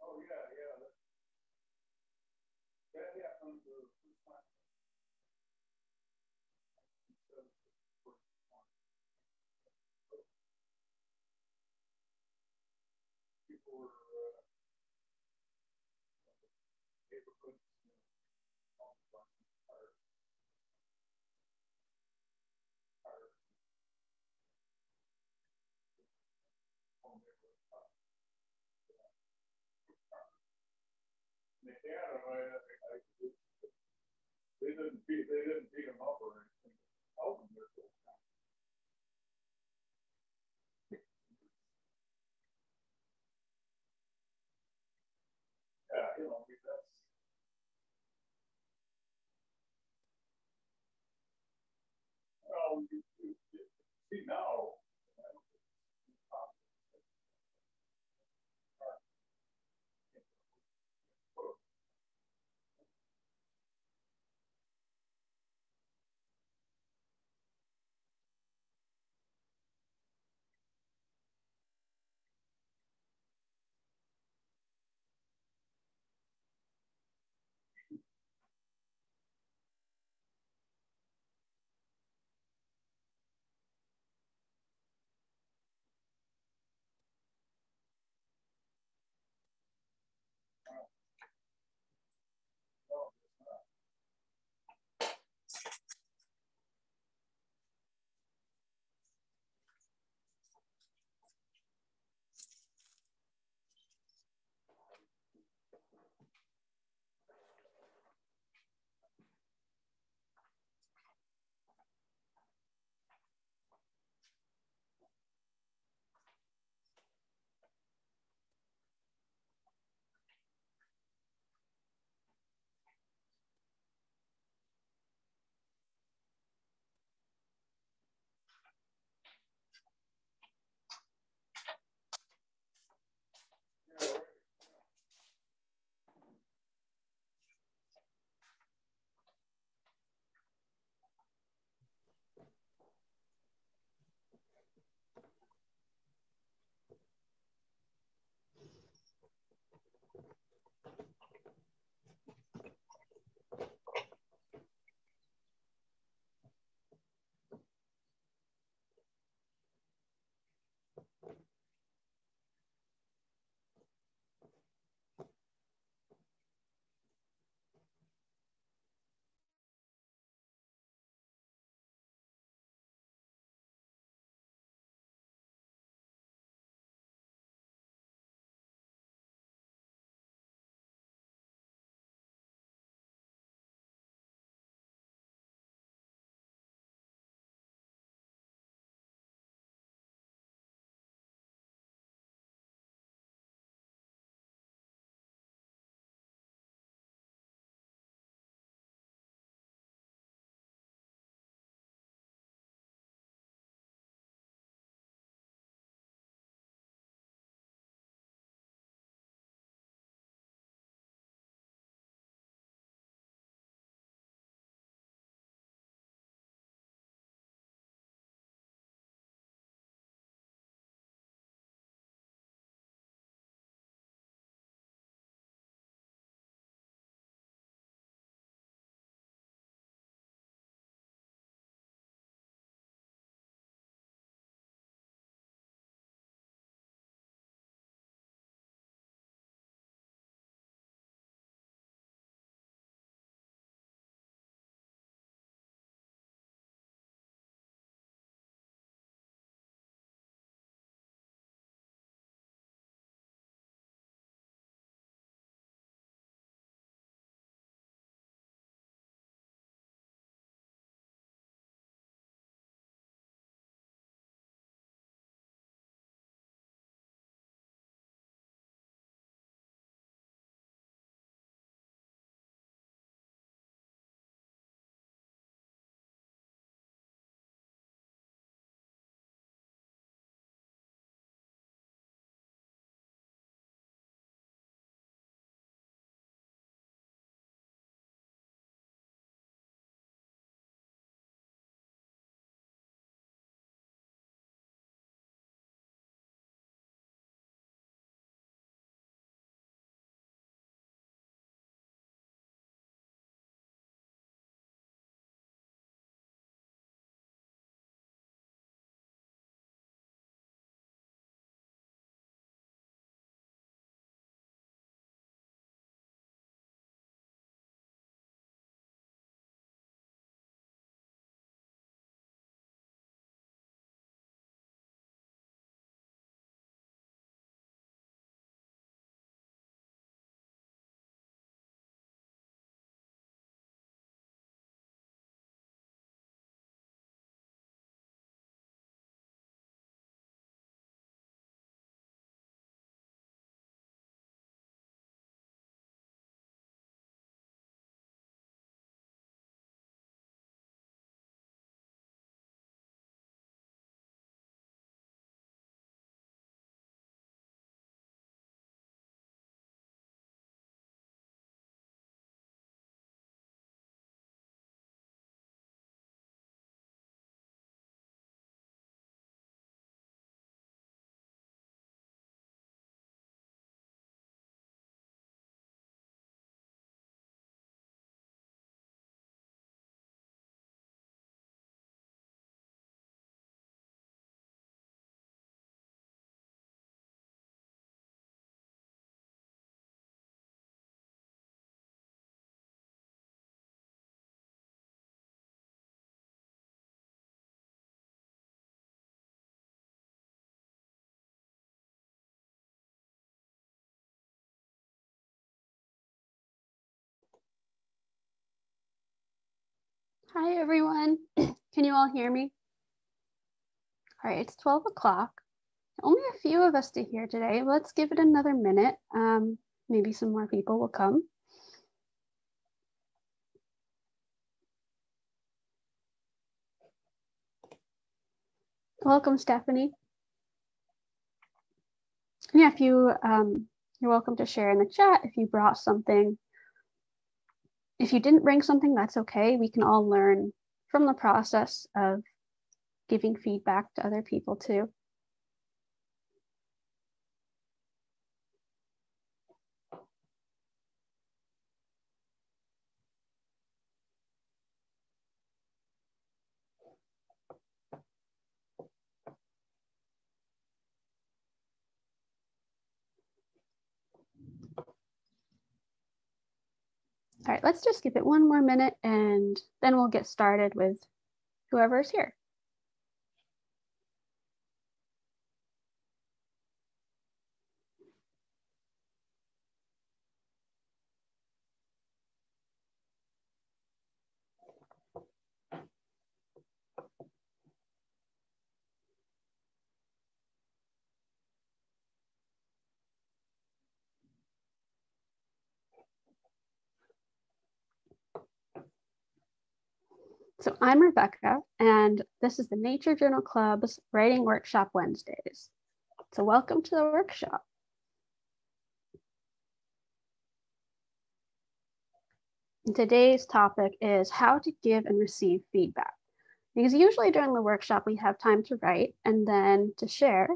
Oh yeah, yeah. That happened the first time. People were neighborhoods on the home neighborhood. And they didn't beat them up or anything. Help them there. Yeah, you know, that's well, you see now. Hi, everyone. Can you all hear me? All right, it's 12 o'clock. Only a few of us to hear today. Let's give it another minute. Maybe some more people will come. Welcome, Stephanie. Yeah, if you're welcome to share in the chat if you brought something. If you didn't bring something, that's okay. We can all learn from the process of giving feedback to other people too. All right, let's just give it one more minute and then we'll get started with whoever's here. So I'm Rebecca, and this is the Nature Journal Club's Writing Workshop Wednesdays. So welcome to the workshop. Today's topic is how to give and receive feedback. Because usually during the workshop, we have time to write and then to share.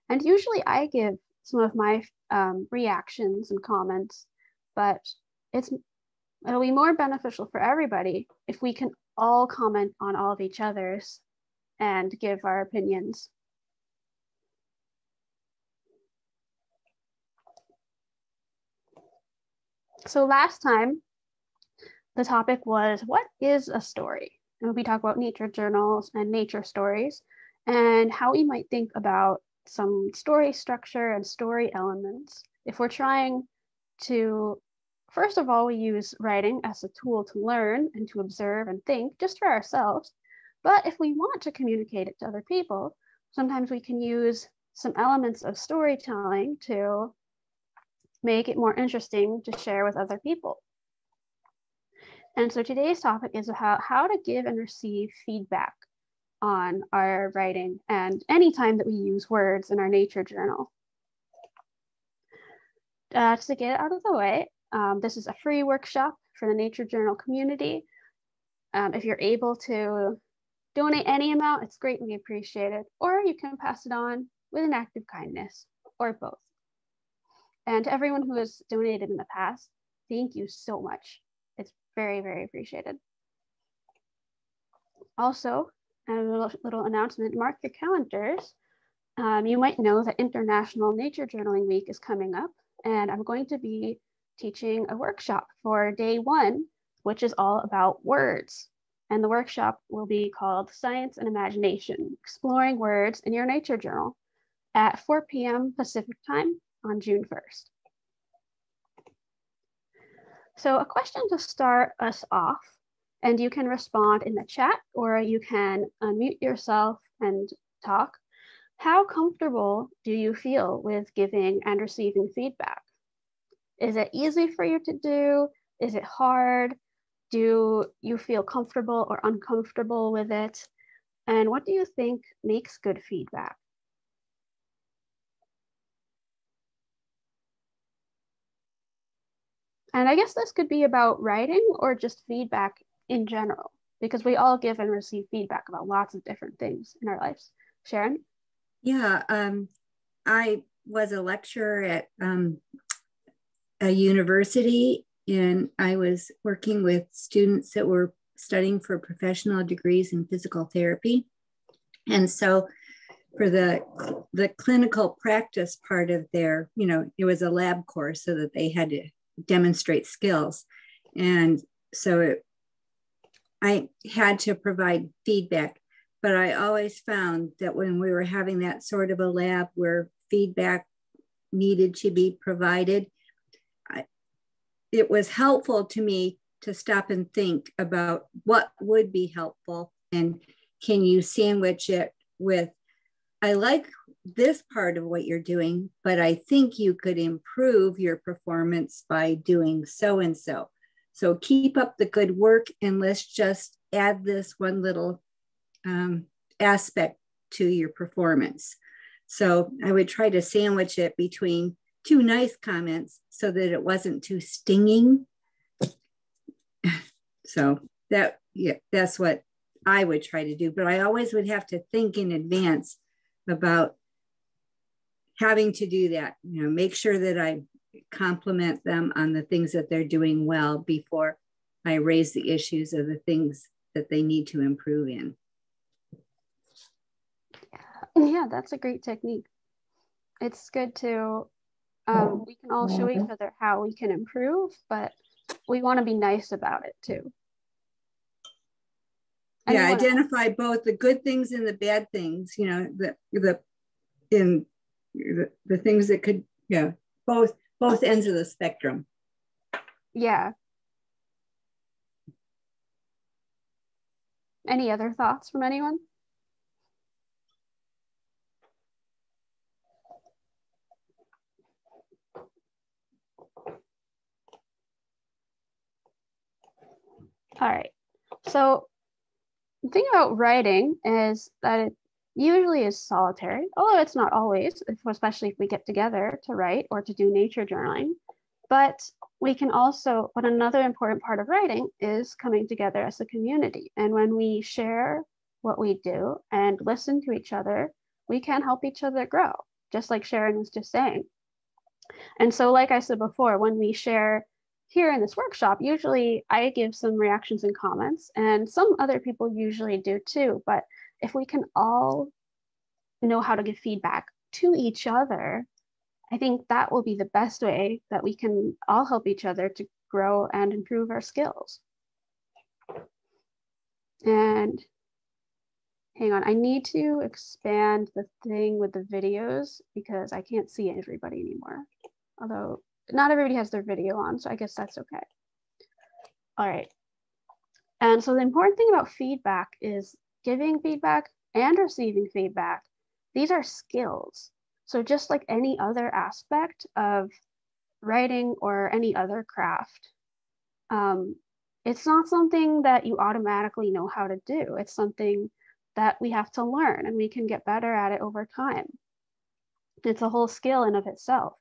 And usually I give some of my reactions and comments, but it'll be more beneficial for everybody if we can all comment on all of each other's and give our opinions. So last time, the topic was, what is a story? And we talk about nature journals and nature stories and how we might think about some story structure and story elements. If we're trying to, first of all, we use writing as a tool to learn and to observe and think just for ourselves. But if we want to communicate it to other people, sometimes we can use some elements of storytelling to make it more interesting to share with other people. And so today's topic is about how to give and receive feedback on our writing and any time that we use words in our nature journal. Just to get it out of the way, this is a free workshop for the nature journal community. If you're able to donate any amount, it's greatly appreciated, or you can pass it on with an act of kindness, or both. And to everyone who has donated in the past, thank you so much. It's very, very appreciated. Also, a little announcement, mark your calendars. You might know that International Nature Journaling Week is coming up, and I'm going to be teaching a workshop for day 1, which is all about words. And the workshop will be called Science and Imagination, Exploring Words in Your Nature Journal at 4 p.m. Pacific time on June 1st. So a question to start us off, and you can respond in the chat or you can unmute yourself and talk. How comfortable do you feel with giving and receiving feedback? Is it easy for you to do? Is it hard? Do you feel comfortable or uncomfortable with it? And what do you think makes good feedback? And I guess this could be about writing or just feedback in general, because we all give and receive feedback about lots of different things in our lives. Sharon? Yeah, I was a lecturer at a university, and I was working with students that were studying for professional degrees in physical therapy. And so for the clinical practice part of their, it was a lab course so that they had to demonstrate skills. And so I had to provide feedback, but I always found that when we were having that sort of a lab where feedback needed to be provided, it was helpful to me to stop and think about what would be helpful, and can you sandwich it with, I like this part of what you're doing, but I think you could improve your performance by doing so and so. So keep up the good work, and let's just add this one little aspect to your performance. So I would try to sandwich it between two nice comments so that it wasn't too stinging. So that's what I would try to do. But I always would have to think in advance about having to do that. Make sure that I compliment them on the things that they're doing well before I raise the issues of the things that they need to improve in. Yeah, that's a great technique. It's good to, we can all show each other how we can improve, but we want to be nice about it too. Yeah, identify both the good things and the bad things, the things that could, both ends of the spectrum. Yeah. Any other thoughts from anyone? All right. So the thing about writing is that it usually is solitary, although it's not always, especially if we get together to write or to do nature journaling. But we can also, but another important part of writing is coming together as a community. And when we share what we do and listen to each other, we can help each other grow, just like Sharon was just saying. And so, like I said before, when we share here in this workshop, usually I give some reactions and comments, and some other people usually do too. But if we can all know how to give feedback to each other, I think that will be the best way that we can all help each other to grow and improve our skills. And hang on, I need to expand the thing with the videos because I can't see everybody anymore. Although not everybody has their video on, so I guess that's okay. All right. And so the important thing about feedback is giving feedback and receiving feedback. These are skills. So just like any other aspect of writing or any other craft, it's not something that you automatically know how to do. It's something that we have to learn, and we can get better at it over time. It's a whole skill in of itself.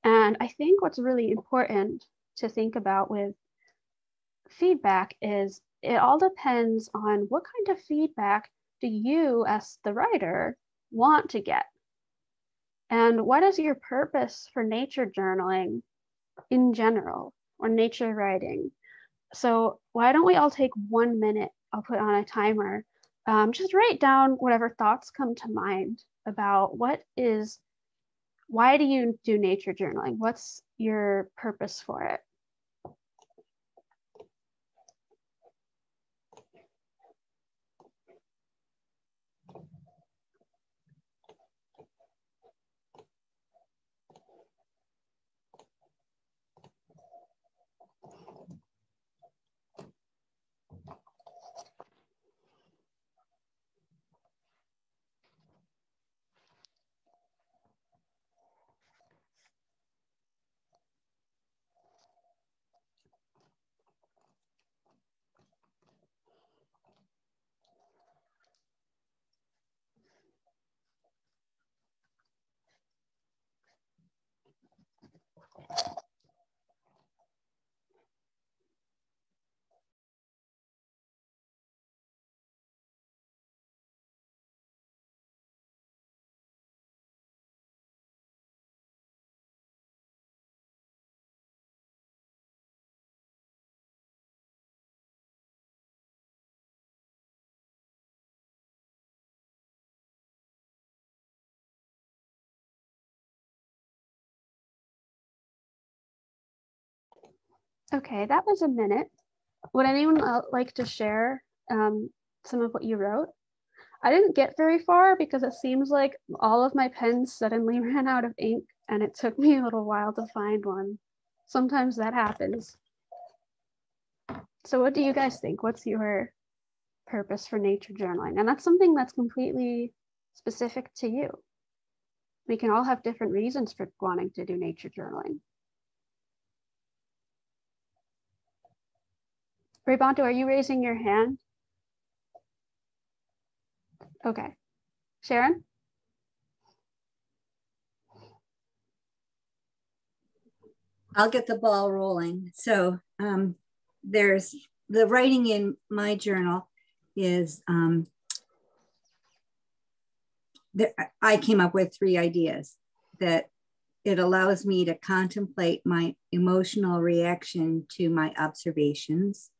And I think what's really important to think about with feedback is it all depends on what kind of feedback do you as the writer want to get? And what is your purpose for nature journaling in general, or nature writing? So why don't we all take 1 minute, I'll put on a timer, just write down whatever thoughts come to mind about why do you do nature journaling? What's your purpose for it? Okay, that was a minute. Would anyone like to share some of what you wrote? I didn't get very far because it seems like all of my pens suddenly ran out of ink, and it took me a little while to find one. sometimes that happens. So what do you guys think? What's your purpose for nature journaling? And that's something that's completely specific to you. We can all have different reasons for wanting to do nature journaling. Raybonto, are you raising your hand? Okay. Sharon? I'll get the ball rolling. So there's the writing in my journal is, I came up with 3 ideas that it allows me to contemplate my emotional reaction to my observations.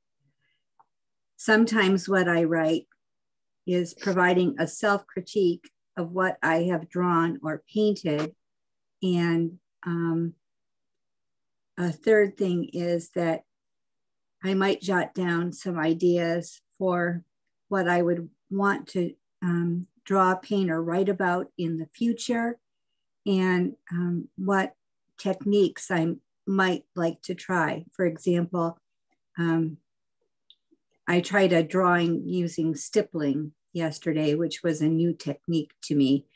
Sometimes what I write is providing a self-critique of what I have drawn or painted. And a third thing is that I might jot down some ideas for what I would want to draw, paint, or write about in the future, and what techniques I might like to try. For example, I tried a drawing using stippling yesterday, which was a new technique to me.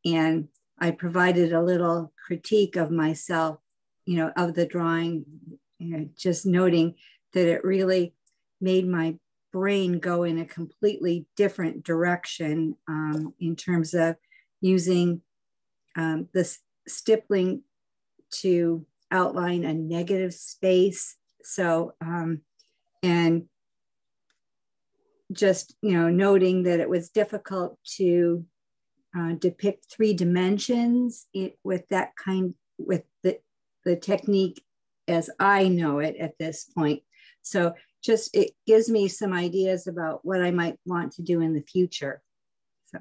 And I provided a little critique of myself, of the drawing, just noting that it really made my brain go in a completely different direction in terms of using the stippling to outline a negative space. So, and just, noting that it was difficult to depict 3 dimensions with the technique as I know it at this point. So just, it gives me some ideas about what I might want to do in the future. So.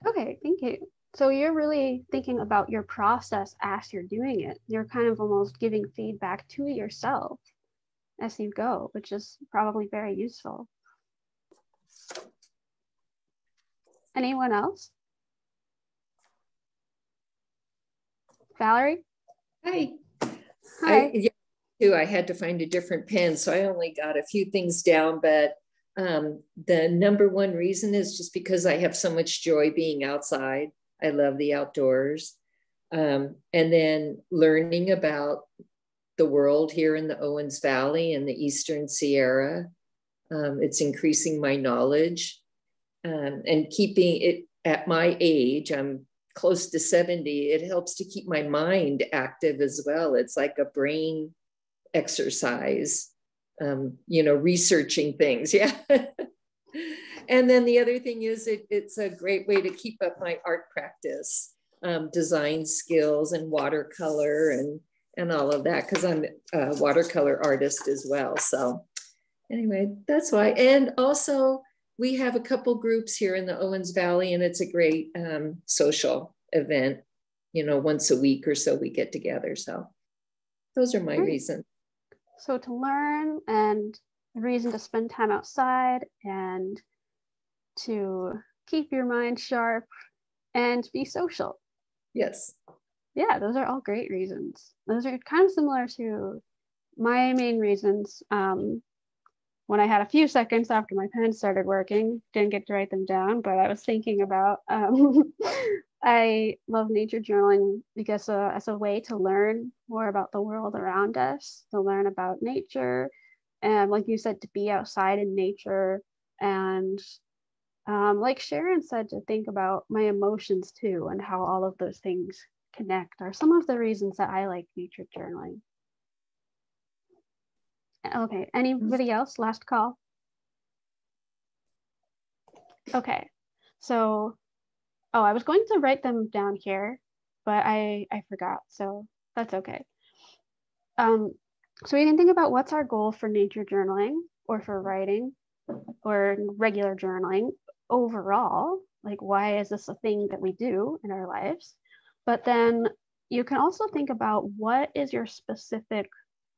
Okay, thank you. So you're really thinking about your process as you're doing it. You're kind of almost giving feedback to yourself as you go, which is probably very useful. Anyone else? Valerie? Hi. Hi. I had to find a different pen, so I only got a few things down, but the number 1 reason is just because I have so much joy being outside. I love the outdoors. And then learning about the world here in the Owens Valley and the Eastern Sierra. It's increasing my knowledge and keeping it at my age. I'm close to 70. It helps to keep my mind active as well. It's like a brain exercise, researching things. Yeah. And then the other thing is it's a great way to keep up my art practice, design skills and watercolor and all of that, because I'm a watercolor artist as well. So anyway, that's why. And also we have a couple groups here in the Owens Valley, and it's a great social event. Once a week or so we get together. So those are my reasons. So to learn, and a reason to spend time outside, and to keep your mind sharp, and be social. Yes. Yeah, those are all great reasons. Those are kind of similar to my main reasons. When I had a few seconds after my pen started working, didn't get to write them down, but I was thinking about, I love nature journaling because as a way to learn more about the world around us, to learn about nature, and like you said, to be outside in nature, and like Sharon said, to think about my emotions too, and how all of those things connect are some of the reasons that I like nature journaling. Okay, anybody else? Last call. Okay, so, I was going to write them down here, but I forgot, so that's okay. So we can think about what's our goal for nature journaling, or for writing, or regular journaling overall. Like, why is this a thing that we do in our lives? But then you can also think about what is your specific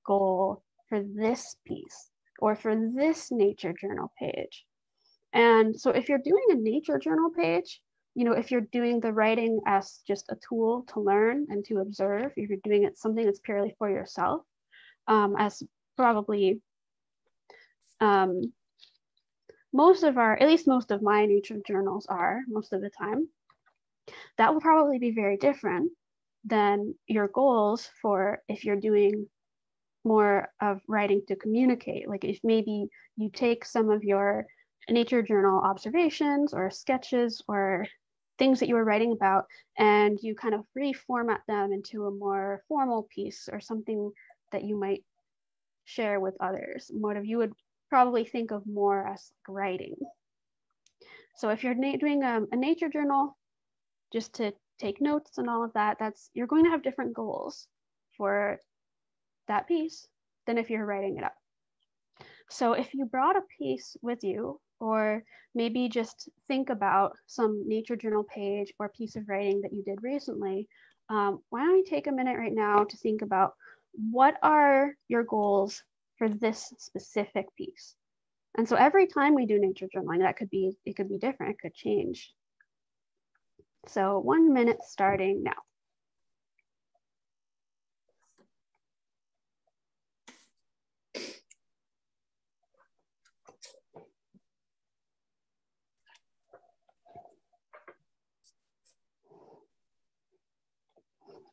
goal for this piece, or for this nature journal page. And so if you're doing a nature journal page, you know, if you're doing the writing as just a tool to learn and to observe, if you're doing it something that's purely for yourself, as probably most of our, at least most of my nature journals are most of the time, that will probably be very different than your goals for if you're doing more of writing to communicate. Like if maybe you take some of your nature journal observations or sketches or things that you were writing about and you kind of reformat them into a more formal piece or something that you might share with others. What you would probably think of more as like writing. So if you're doing a nature journal just to take notes and all of that, you're going to have different goals for that piece than if you're writing it up. So if you brought a piece with you, or maybe just think about some nature journal page or piece of writing that you did recently, why don't you take a minute right now to think about what are your goals for this specific piece? And so every time we do nature journaling, it could be different, it could change. So 1 minute starting now.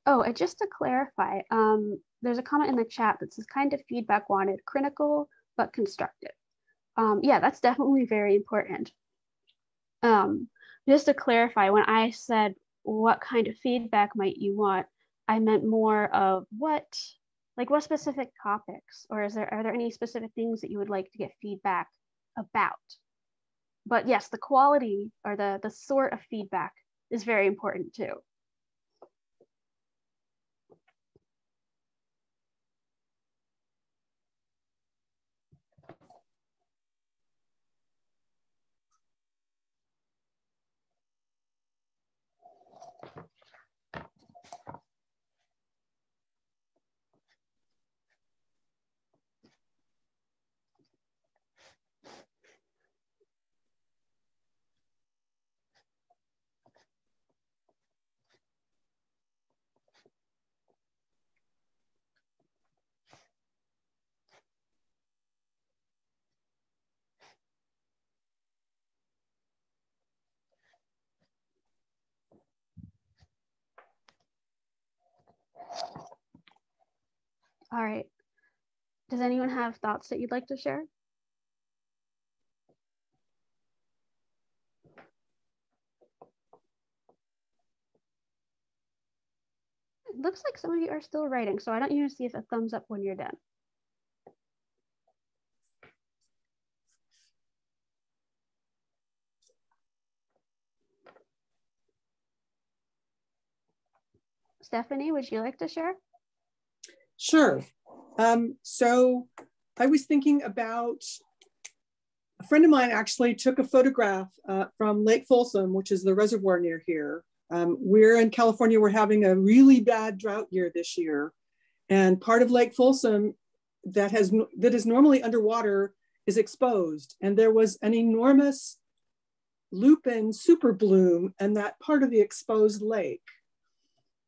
Oh, and just to clarify, there's a comment in the chat that says kind of feedback wanted, critical but constructive. Yeah, that's definitely very important. Just to clarify, when I said what kind of feedback might you want, I meant more of what specific topics, or are there any specific things that you would like to get feedback about? But yes, the quality or the sort of feedback is very important too. All right. Does anyone have thoughts that you'd like to share? It looks like some of you are still writing, so I don't usually see a thumbs up when you're done. Stephanie, would you like to share? Sure. So I was thinking about a friend of mine actually took a photograph from Lake Folsom, which is the reservoir near here. We're in California, we're having a really bad drought year this year. And part of Lake Folsom that is normally underwater is exposed. And there was an enormous lupin super bloom in that part of the exposed lake,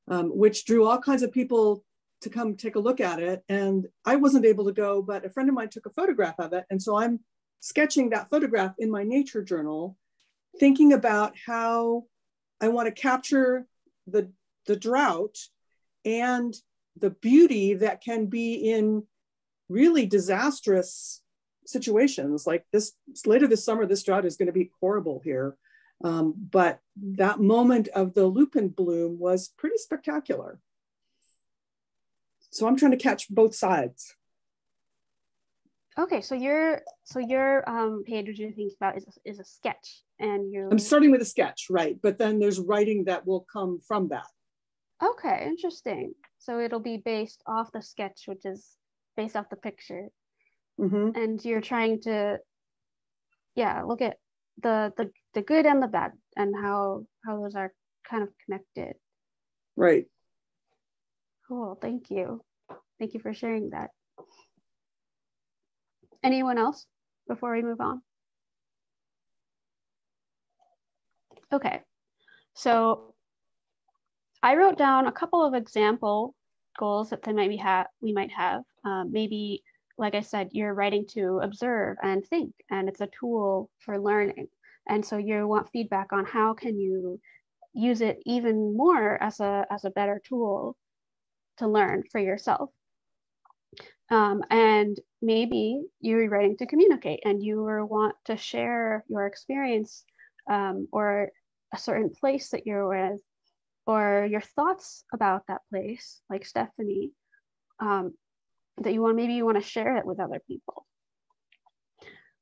which drew all kinds of people to come take a look at it. And I wasn't able to go, but a friend of mine took a photograph of it. And so I'm sketching that photograph in my nature journal, thinking about how I want to capture the drought and the beauty that can be in really disastrous situations like this. Later this summer, this drought is going to be horrible here. But that moment of the lupin bloom was pretty spectacular. So I'm trying to catch both sides. Okay, so your page that you're thinking about is a sketch, and I'm starting with a sketch, right? But then there's writing that will come from that. Okay, interesting. So it'll be based off the sketch, which is based off the picture. Mm-hmm. And you're trying to, look at the good and the bad and how those are kind of connected. Right. Cool, thank you. Thank you for sharing that. Anyone else before we move on? Okay, So I wrote down a couple of example goals that we might have. Maybe, like I said, you're writing to observe and think, and it's a tool for learning. And so you want feedback on how can you use it even more as a better tool to learn for yourself. And maybe you're writing to communicate and you want to share your experience or a certain place that you're with, or your thoughts about that place, like Stephanie, that you want to share it with other people.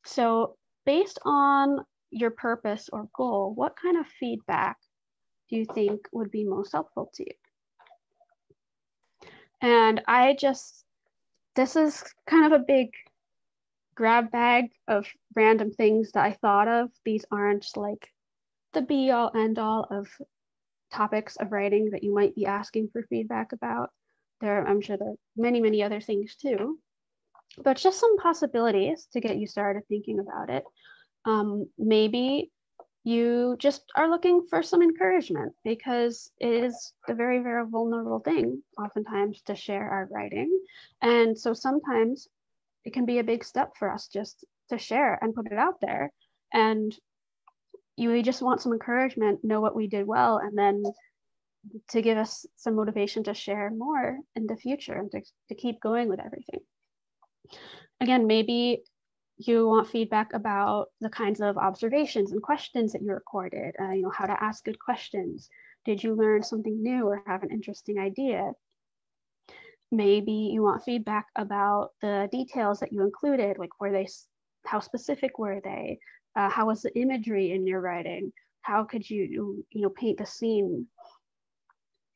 So based on your purpose or goal, what kind of feedback do you think would be most helpful to you? And this is kind of a big grab bag of random things that I thought of. These aren't like the be all end all of topics of writing that you might be asking for feedback about. I'm sure there are many, many other things too, but just some possibilities to get you started thinking about it. Maybe you just are looking for some encouragement, because it is a very, very vulnerable thing oftentimes to share our writing. And so sometimes it can be a big step for us just to share and put it out there. And you just want some encouragement, know what we did well, and then to give us some motivation to share more in the future and to keep going with everything. Again, maybe you want feedback about the kinds of observations and questions that you recorded, how to ask good questions. Did you learn something new or have an interesting idea? Maybe you want feedback about the details that you included, like how specific were they? How was the imagery in your writing? How could you paint the scene?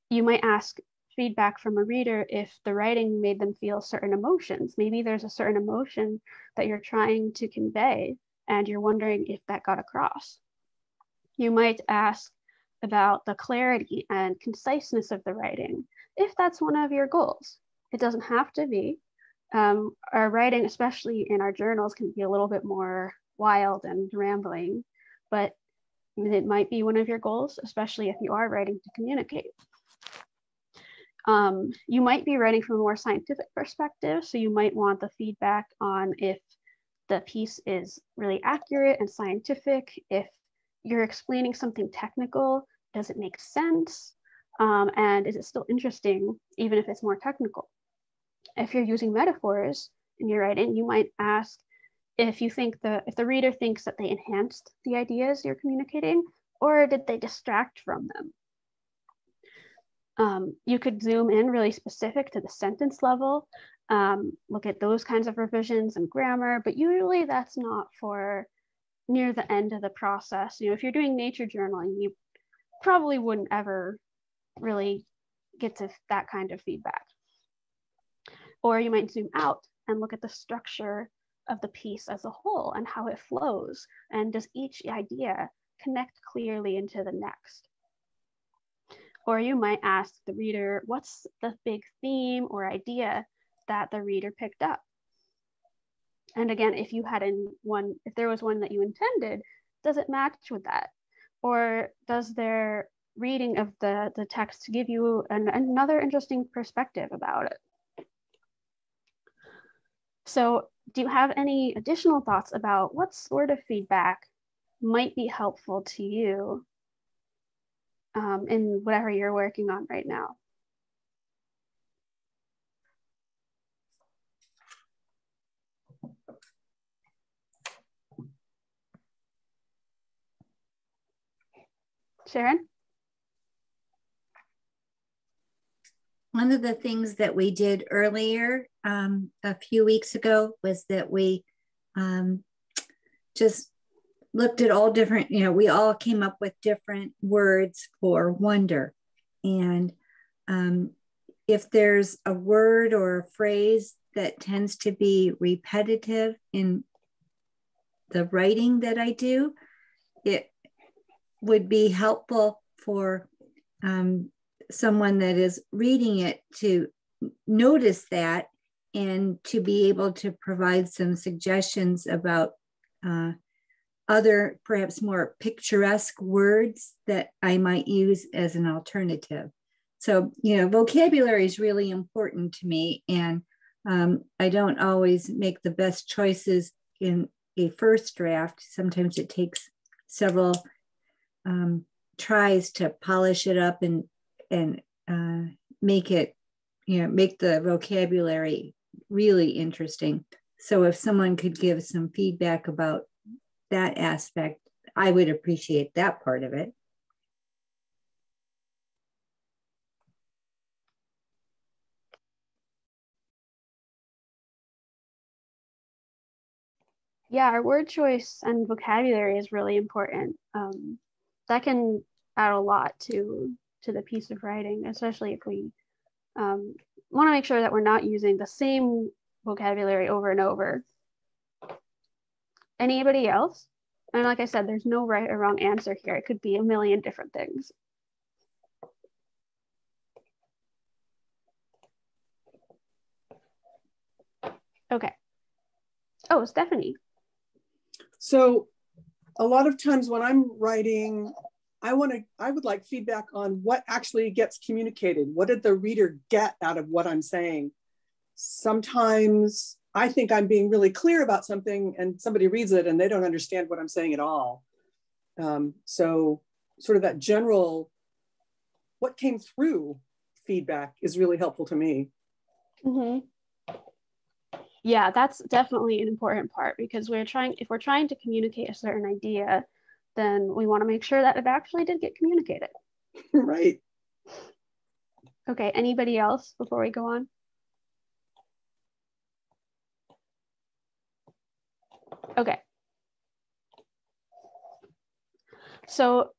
You might ask feedback from a reader if the writing made them feel certain emotions. Maybe there's a certain emotion that you're trying to convey and you're wondering if that got across. You might ask about the clarity and conciseness of the writing, if that's one of your goals. It doesn't have to be. Our writing, especially in our journals, can be a little bit more wild and rambling, but it might be one of your goals, especially if you are writing to communicate. You might be writing from a more scientific perspective, so you might want the feedback on if the piece is really accurate and scientific, if you're explaining something technical, does it make sense? And is it still interesting, even if it's more technical? If you're using metaphors in your writing, you might ask if the reader thinks that they enhanced the ideas you're communicating, or did they distract from them? You could zoom in really specific to the sentence level, look at those kinds of revisions and grammar, but usually that's not for near the end of the process. If you're doing nature journaling, you probably wouldn't ever really get to that kind of feedback. Or you might zoom out and look at the structure of the piece as a whole and how it flows, and does each idea connect clearly into the next? Or you might ask the reader, what's the big theme or idea that the reader picked up? And again, if there was one that you intended, does it match with that? Or does their reading of the text give you another interesting perspective about it? So do you have any additional thoughts about what sort of feedback might be helpful to you in whatever you're working on right now? Sharon? One of the things that we did earlier a few weeks ago was that we just looked at all different, we all came up with different words for wonder. And if there's a word or a phrase that tends to be repetitive in the writing that I do, it would be helpful for someone that is reading it to notice that and to be able to provide some suggestions about other, perhaps more picturesque words that I might use as an alternative. So, vocabulary is really important to me, and I don't always make the best choices in a first draft. Sometimes it takes several tries to polish it up and make it, make the vocabulary really interesting. So if someone could give some feedback about that aspect, I would appreciate that part of it. Yeah, our word choice and vocabulary is really important. That can add a lot to the piece of writing, especially if we want to make sure that we're not using the same vocabulary over and over. Anybody else? And like I said, there's no right or wrong answer here. It could be a million different things. Okay. Oh, Stephanie. So a lot of times when I'm writing, I would like feedback on what actually gets communicated. What did the reader get out of what I'm saying? Sometimes I think I'm being really clear about something and somebody reads it and they don't understand what I'm saying at all. So sort of that general, what came through feedback is really helpful to me. Mm-hmm. Yeah, that's definitely an important part, because if we're trying to communicate a certain idea, then we want to make sure that it actually did get communicated. Right. Okay, anybody else before we go on? Okay. So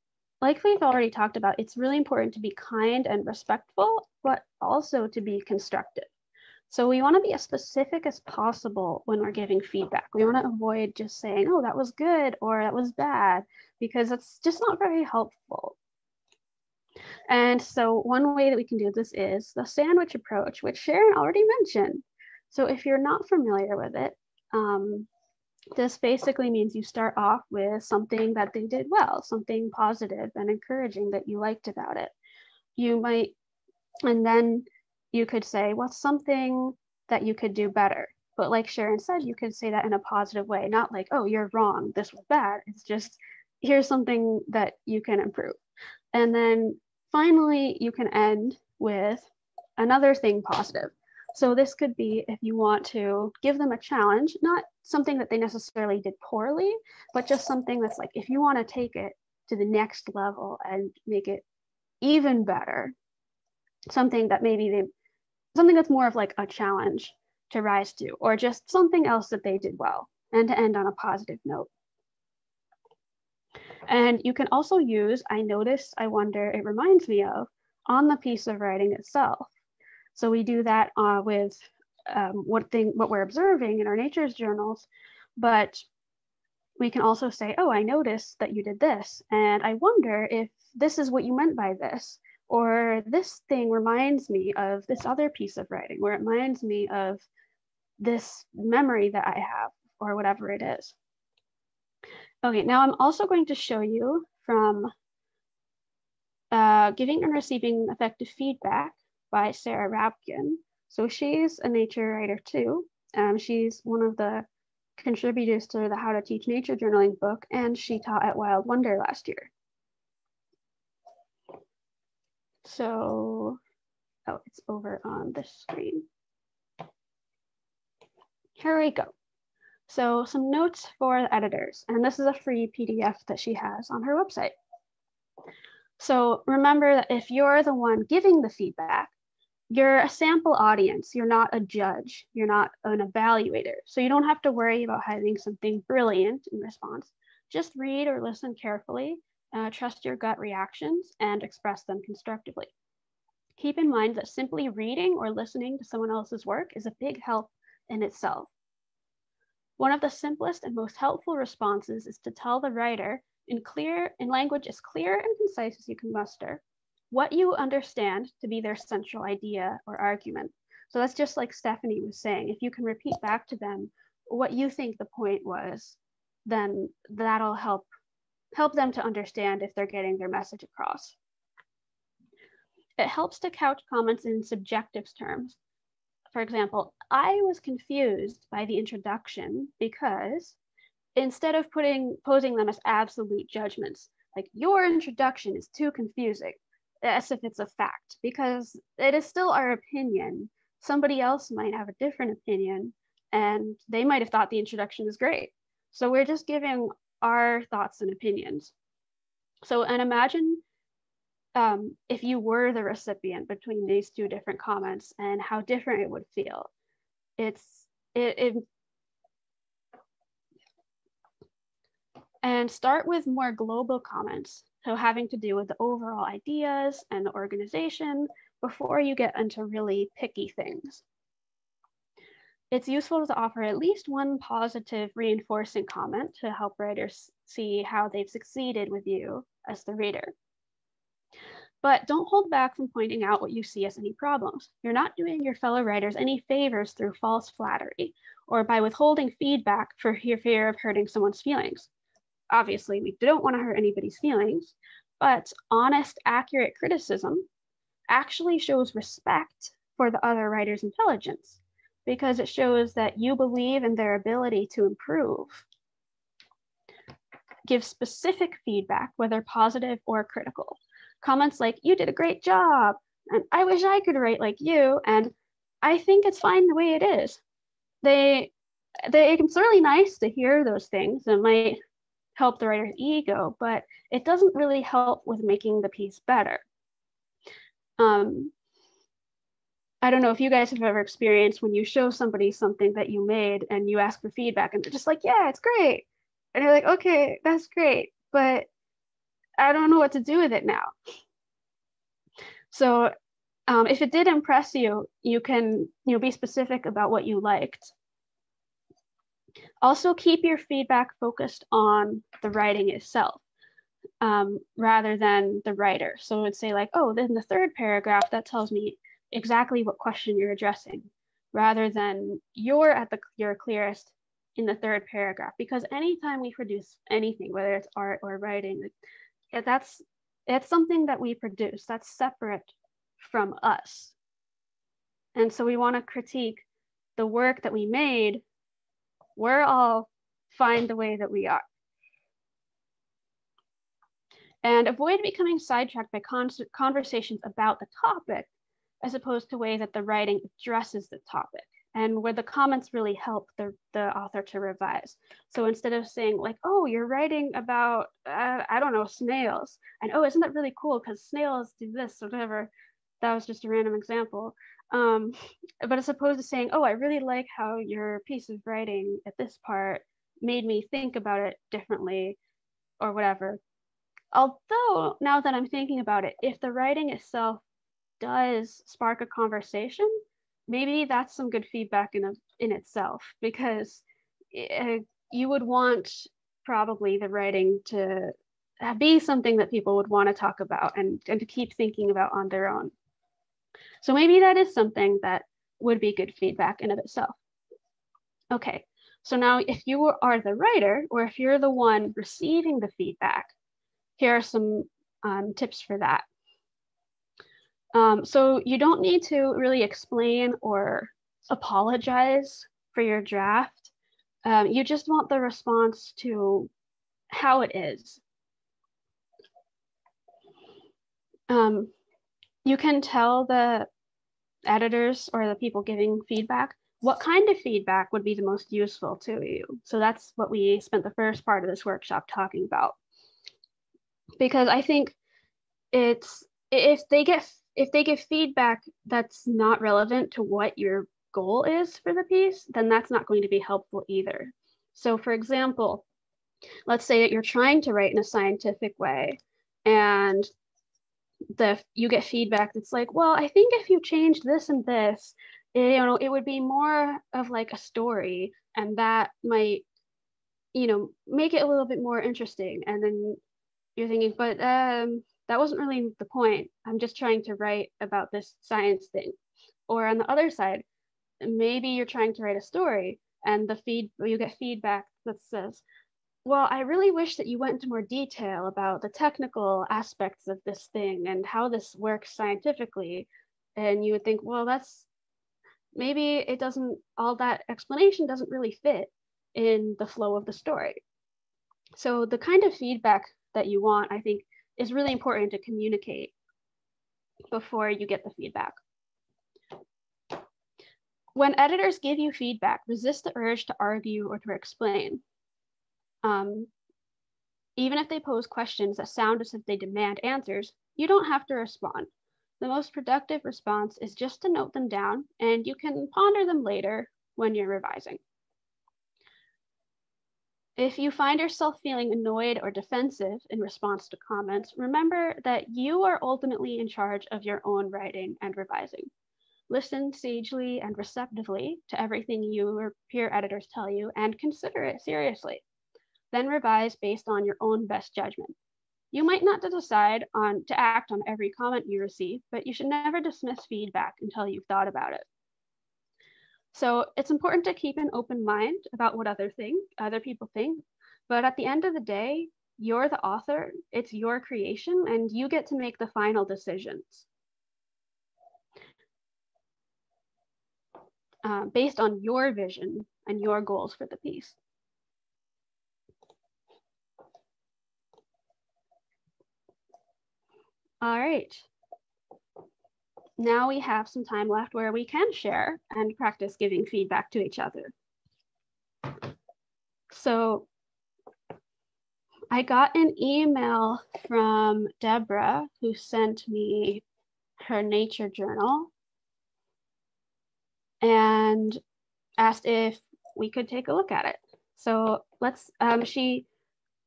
like we've already talked about, it's really important to be kind and respectful, but also to be constructive. So we want to be as specific as possible when we're giving feedback. We want to avoid just saying, oh, that was good or that was bad, because that's just not very helpful. And so one way that we can do this is the sandwich approach, which Sharon already mentioned. So if you're not familiar with it, this basically means you start off with something that they did well, something positive and encouraging that you liked about it. And then you could say, what's something that you could do better? But like Sharon said, you could say that in a positive way, not like, oh, you're wrong, this was bad. It's just, here's something that you can improve. And then finally, you can end with another thing positive. So this could be if you want to give them a challenge, not something that they necessarily did poorly, but just something that's like, if you want to take it to the next level and make it even better, something that something that's more of like a challenge to rise to, or just something else that they did well, and to end on a positive note. And you can also use I notice, I wonder, it reminds me of on the piece of writing itself. So we do that with what we're observing in our nature's journals, but we can also say, oh, I noticed that you did this, and I wonder if this is what you meant by this, or this thing reminds me of this other piece of writing, or it reminds me of this memory that I have, or whatever it is. Okay, now I'm also going to show you from Giving and Receiving Effective Feedback by Sarah Rabkin. So she's a nature writer too. She's one of the contributors to the How to Teach Nature Journaling book, and she taught at Wild Wonder last year. So, oh, it's over on this screen. Here we go. So some notes for the editors, and this is a free PDF that she has on her website. So remember that if you're the one giving the feedback, you're a sample audience, you're not a judge, you're not an evaluator. So you don't have to worry about having something brilliant in response. Just read or listen carefully, trust your gut reactions, and express them constructively. Keep in mind that simply reading or listening to someone else's work is a big help in itself. One of the simplest and most helpful responses is to tell the writer in language as clear and concise as you can muster what you understand to be their central idea or argument. So that's just like Stephanie was saying. If you can repeat back to them what you think the point was, then that'll help them to understand if they're getting their message across. It helps to couch comments in subjective terms. For example, I was confused by the introduction because instead of posing them as absolute judgments, like your introduction is too confusing, as if it's a fact, because it is still our opinion. Somebody else might have a different opinion and they might have thought the introduction is great. So we're just giving our thoughts and opinions. So, and imagine if you were the recipient between these two different comments and how different it would feel. And start with more global comments, so having to do with the overall ideas and the organization before you get into really picky things. It's useful to offer at least one positive reinforcing comment to help writers see how they've succeeded with you as the reader. But don't hold back from pointing out what you see as any problems. You're not doing your fellow writers any favors through false flattery or by withholding feedback for fear of hurting someone's feelings. Obviously, we don't want to hurt anybody's feelings, but honest, accurate criticism actually shows respect for the other writer's intelligence, because it shows that you believe in their ability to improve. Give specific feedback, whether positive or critical. Comments like, you did a great job, and I wish I could write like you, and I think it's fine the way it is. It's really nice to hear those things. It might help the writer's ego, but it doesn't really help with making the piece better. I don't know if you guys have ever experienced when you show somebody something that you made and you ask for feedback and they're just like, yeah, it's great. And you're like, okay, that's great, but I don't know what to do with it now. So if it did impress you, you can be specific about what you liked. Also, keep your feedback focused on the writing itself rather than the writer. So it'd say like, oh, then the third paragraph, that tells me exactly what question you're addressing, rather than you're your clearest in the third paragraph. Because anytime we produce anything, whether it's art or writing, it's something that we produce that's separate from us. And so we want to critique the work that we made. We're all fine the way that we are. And avoid becoming sidetracked by conversations about the topic, as opposed to ways that the writing addresses the topic, and where the comments really help the author to revise. So instead of saying like, oh, you're writing about, I don't know, snails, and oh, isn't that really cool because snails do this or whatever. That was just a random example. But as opposed to saying, oh, I really like how your piece of writing at this part made me think about it differently or whatever. Although now that I'm thinking about it, if the writing itself does spark a conversation, maybe that's some good feedback in itself, because you would want probably the writing to be something that people would want to talk about and to keep thinking about on their own. So maybe that is something that would be good feedback in of itself. Okay, so now if you are the writer, or if you're the one receiving the feedback, here are some tips for that. So you don't need to really explain or apologize for your draft. You just want the response to how it is. You can tell the editors or the people giving feedback what kind of feedback would be the most useful to you. So that's what we spent the first part of this workshop talking about. Because I think it's, if they give feedback that's not relevant to what your goal is for the piece, then that's not going to be helpful either. So for example, let's say that you're trying to write in a scientific way and you get feedback that's like, well, I think if you changed this and this, it would be more of like a story, and that might, make it a little bit more interesting. And then you're thinking, but that wasn't really the point. I'm just trying to write about this science thing. Or on the other side, maybe you're trying to write a story and you get feedback that says, well, I really wish that you went into more detail about the technical aspects of this thing and how this works scientifically. And you would think, well, that's maybe it doesn't, all that explanation doesn't really fit in the flow of the story. So the kind of feedback that you want, I think, is really important to communicate before you get the feedback. When editors give you feedback, resist the urge to argue or to explain. Even if they pose questions that sound as if they demand answers, you don't have to respond. The most productive response is just to note them down, and you can ponder them later when you're revising. If you find yourself feeling annoyed or defensive in response to comments, remember that you are ultimately in charge of your own writing and revising. Listen sagely and receptively to everything you or peer editors tell you and consider it seriously. Then revise based on your own best judgment. You might not decide to act on every comment you receive, but you should never dismiss feedback until you've thought about it. So it's important to keep an open mind about what other people think, but at the end of the day, you're the author, it's your creation, and you get to make the final decisions based on your vision and your goals for the piece. All right. Now we have some time left where we can share and practice giving feedback to each other. So I got an email from Deborah who sent me her nature journal and asked if we could take a look at it. So let's, she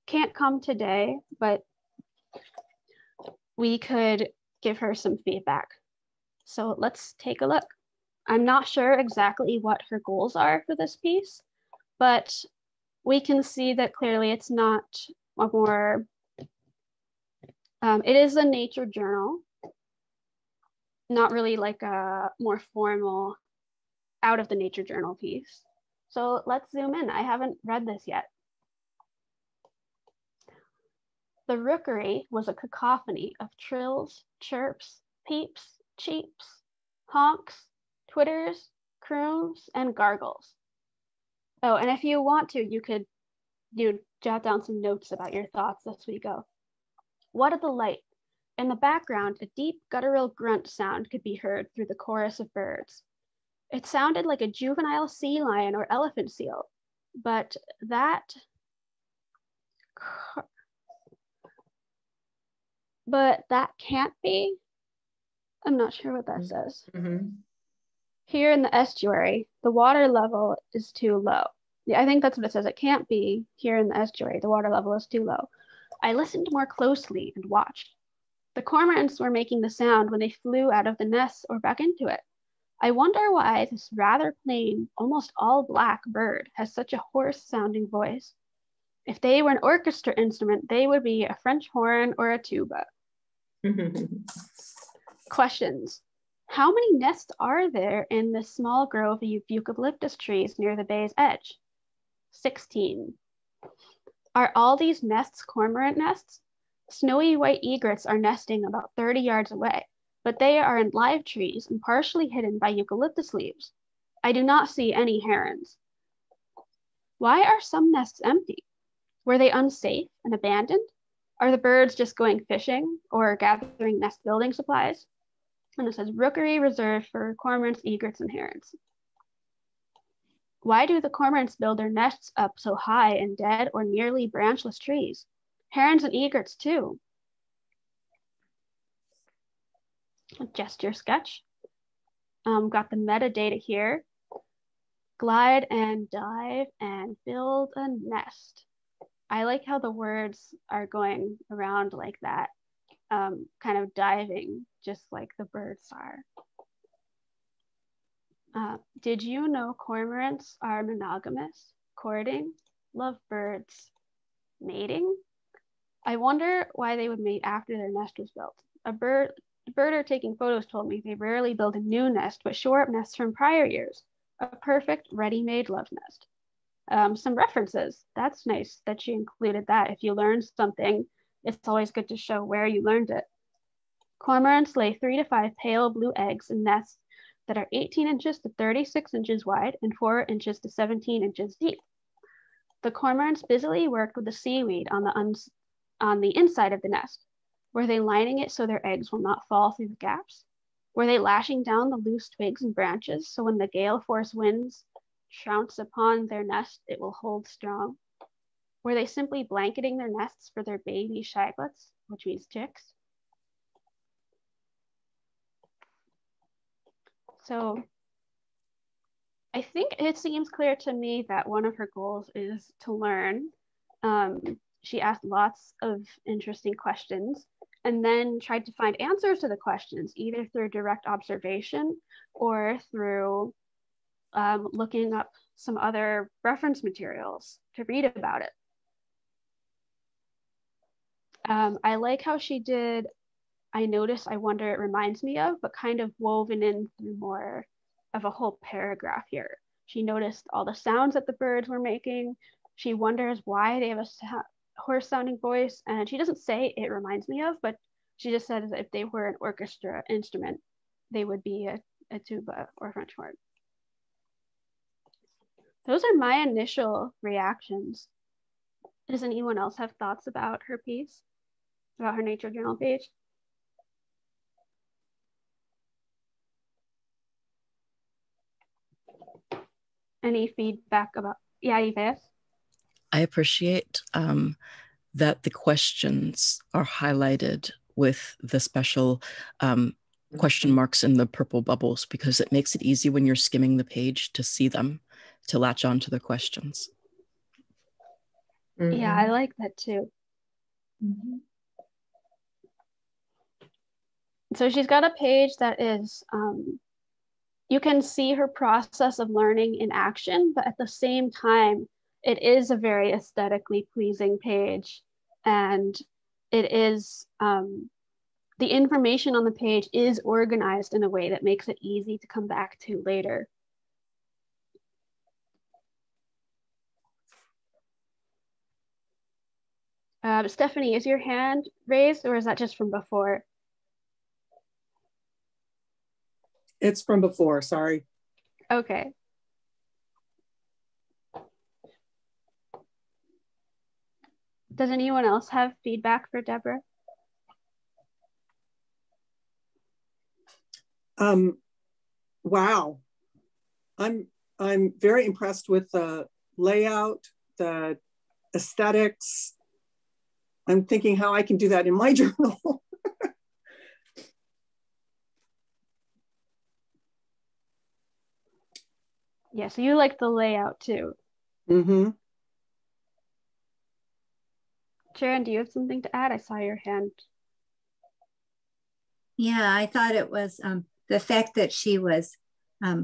can't come today, but we could give her some feedback. So let's take a look. I'm not sure exactly what her goals are for this piece, but we can see that clearly it's not a more, it is a nature journal, not really like a more formal out of the nature journal piece. So let's zoom in. I haven't read this yet. The rookery was a cacophony of trills, chirps, peeps, cheeps, honks, twitters, croons, and gargles. Oh, and if you want to, you could jot down some notes about your thoughts as we go. What a delight. In the background, a deep guttural grunt sound could be heard through the chorus of birds. It sounded like a juvenile sea lion or elephant seal, but that can't be. I'm not sure what that says. Mm-hmm. Here in the estuary, the water level is too low. Yeah, I think that's what it says. It can't be here in the estuary. The water level is too low. I listened more closely and watched. The cormorants were making the sound when they flew out of the nest or back into it. I wonder why this rather plain, almost all black bird has such a hoarse sounding voice. If they were an orchestra instrument, they would be a French horn or a tuba. Questions. How many nests are there in this small grove of eucalyptus trees near the bay's edge? 16. Are all these nests cormorant nests? Snowy white egrets are nesting about 30 yards away, but they are in live trees and partially hidden by eucalyptus leaves. I do not see any herons. Why are some nests empty? Were they unsafe and abandoned? Are the birds just going fishing or gathering nest building supplies? And it says rookery reserved for cormorants, egrets, and herons. Why do the cormorants build their nests up so high in dead or nearly branchless trees? Herons and egrets too. A gesture sketch. Got the metadata here. Glide and dive and build a nest. I like how the words are going around like that, kind of diving, just like the birds are. Did you know cormorants are monogamous, courting, love birds, mating? I wonder why they would mate after their nest was built. A birder taking photos told me they rarely build a new nest, but shore up nests from prior years. A perfect ready-made love nest. some references. That's nice that she included that. If you learned something, it's always good to show where you learned it. Cormorants lay 3 to 5 pale blue eggs in nests that are 18 inches to 36 inches wide and 4 inches to 17 inches deep. The cormorants busily worked with the seaweed on the inside of the nest. Were they lining it so their eggs will not fall through the gaps? Were they lashing down the loose twigs and branches so when the gale force winds trounce upon their nest, it will hold strong? Were they simply blanketing their nests for their baby shaglets, which means chicks? So I think it seems clear to me that one of her goals is to learn. She asked lots of interesting questions and then tried to find answers to the questions, either through direct observation or through looking up some other reference materials to read about it. I like how she did, I noticed, I wonder it reminds me of, but kind of woven in through more of a whole paragraph here. She noticed all the sounds that the birds were making. She wonders why they have a hoarse sounding voice. And she doesn't say it reminds me of, but she just says if they were an orchestra instrument, they would be a tuba or French horn. Those are my initial reactions. Does anyone else have thoughts about her piece, about her nature journal page? Any feedback about, yeah, Yves? I appreciate that the questions are highlighted with the special question marks in the purple bubbles, because it makes it easy when you're skimming the page to see them, to latch on to the questions. Mm-hmm. Yeah, I like that too. Mm-hmm. So she's got a page that is, you can see her process of learning in action, but at the same time, it is a very aesthetically pleasing page. And it is, the information on the page is organized in a way that makes it easy to come back to later. Stephanie, is your hand raised or is that just from before? It's from before, sorry. Okay. Does anyone else have feedback for Deborah? Wow. I'm very impressed with the layout, the aesthetics. I'm thinking how I can do that in my journal. Yeah, so you like the layout too. Mm-hmm. Sharon, do you have something to add? I saw your hand. Yeah, I thought it was the fact that she was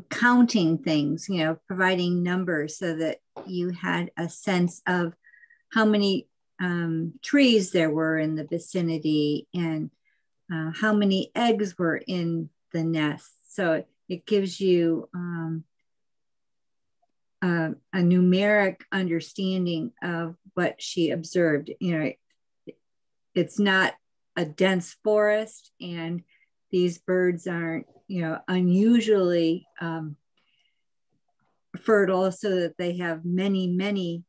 counting things, you know, providing numbers so that you had a sense of how many trees there were in the vicinity and how many eggs were in the nest. So it gives you a numeric understanding of what she observed. You know, it's not a dense forest, and these birds aren't, you know, unusually fertile, so that they have many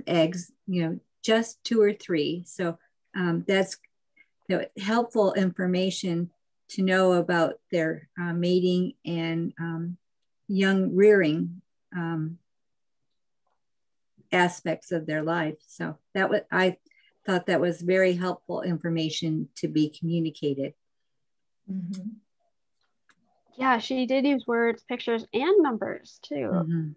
eggs. You know, just 2 or 3. So that's, you know, helpful information to know about their mating and young rearing aspects of their life. So that was, I thought that was very helpful information to be communicated. Mm-hmm. Yeah, she did use words, pictures, and numbers too. Mm-hmm.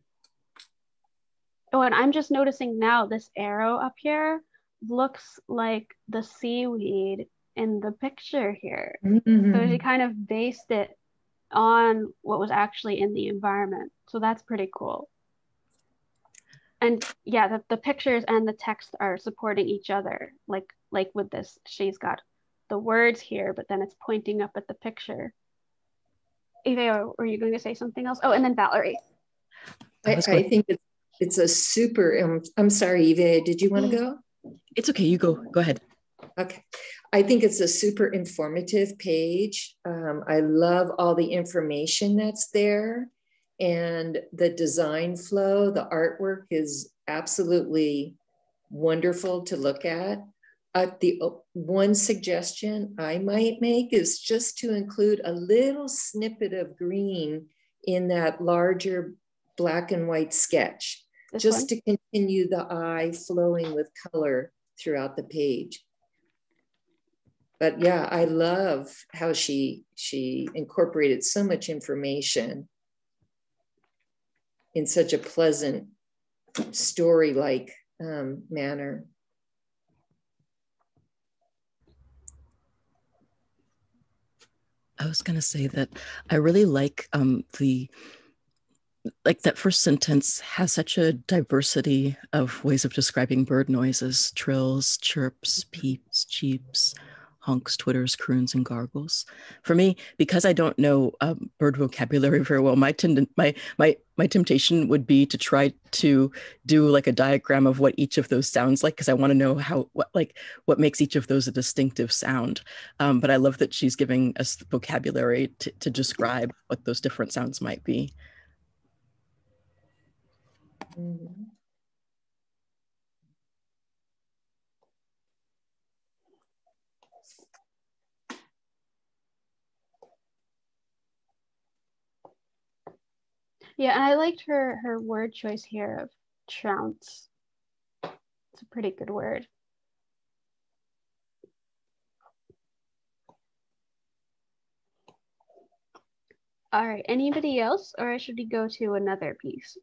Oh, and I'm just noticing now this arrow up here looks like the seaweed in the picture here. Mm-hmm. So she kind of based it on what was actually in the environment. So that's pretty cool. And yeah, the pictures and the text are supporting each other. Like with this, she's got the words here, but then it's pointing up at the picture. Eva, were you going to say something else? Oh, and then Valerie. I think it's it's a super, I'm sorry, Eva, did you want to go? It's okay, you go ahead. Okay. I think it's a super informative page. I love all the information that's there, and the design flow, the artwork is absolutely wonderful to look at. The one suggestion I might make is just to include a little snippet of green in that larger black and white sketch, just to continue the eye flowing with color throughout the page. But yeah, I love how she incorporated so much information in such a pleasant story-like manner. I was going to say that I really like that first sentence has such a diversity of ways of describing bird noises: trills, chirps, peeps, cheeps, honks, twitters, croons, and gargles. For me, because I don't know bird vocabulary very well, my temptation would be to try to do like a diagram of what each of those sounds like, because I want to know what makes each of those a distinctive sound. But I love that she's giving us vocabulary to describe what those different sounds might be. Mm-hmm. Yeah, and I liked her word choice here of trounce. It's a pretty good word. All right, anybody else, or should we go to another piece?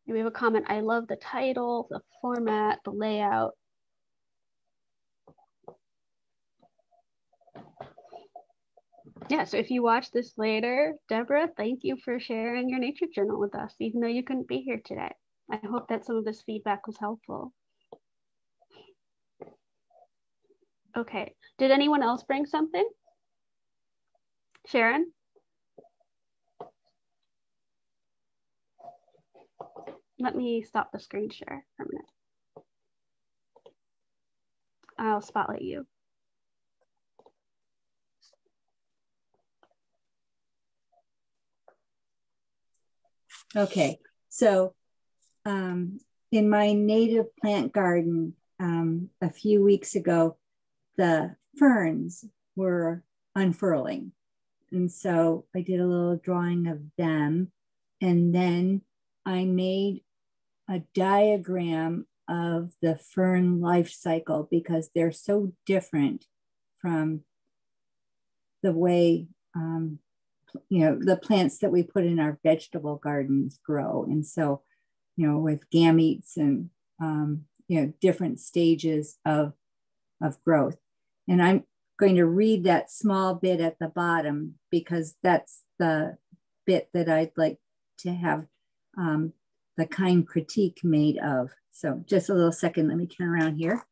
We have a comment. I love the title, the format, the layout. Yeah, so if you watch this later, Deborah, thank you for sharing your nature journal with us, even though you couldn't be here today. I hope that some of this feedback was helpful. Okay, did anyone else bring something? Sharon? Let me stop the screen share for a minute. I'll spotlight you. Okay, so in my native plant garden a few weeks ago, the ferns were unfurling. And so I did a little drawing of them. And then I made a diagram of the fern life cycle, because they're so different from the way the plants that we put in our vegetable gardens grow. And so, with gametes and different stages of growth. And I'm going to read that small bit at the bottom, because that's the bit that I'd like to have the kind critique made of. So just a little second, let me turn around here.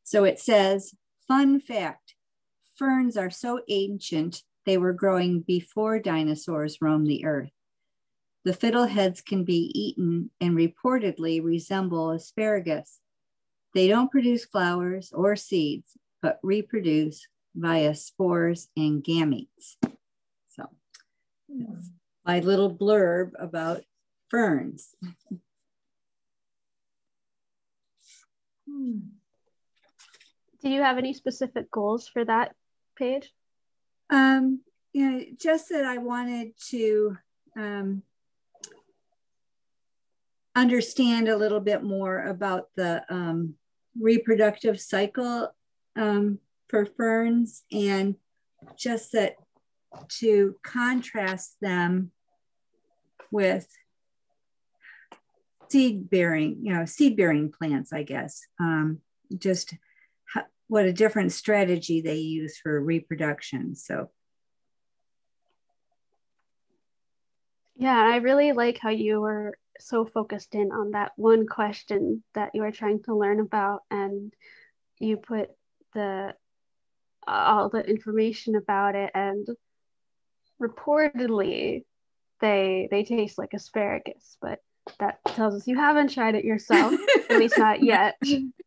So it says, fun fact, ferns are so ancient, they were growing before dinosaurs roamed the earth. The fiddleheads can be eaten and reportedly resemble asparagus. They don't produce flowers or seeds, but reproduce via spores and gametes. So that's my little blurb about ferns. Do you have any specific goals for that page? Just that I wanted to understand a little bit more about the reproductive cycle for ferns, and just that to contrast them with seed-bearing plants, I guess. Just what a different strategy they use for reproduction. So. Yeah, I really like how you were so focused in on that one question that you were trying to learn about, and you put all the information about it, and reportedly they taste like asparagus, but that tells us you haven't tried it yourself, at least not yet.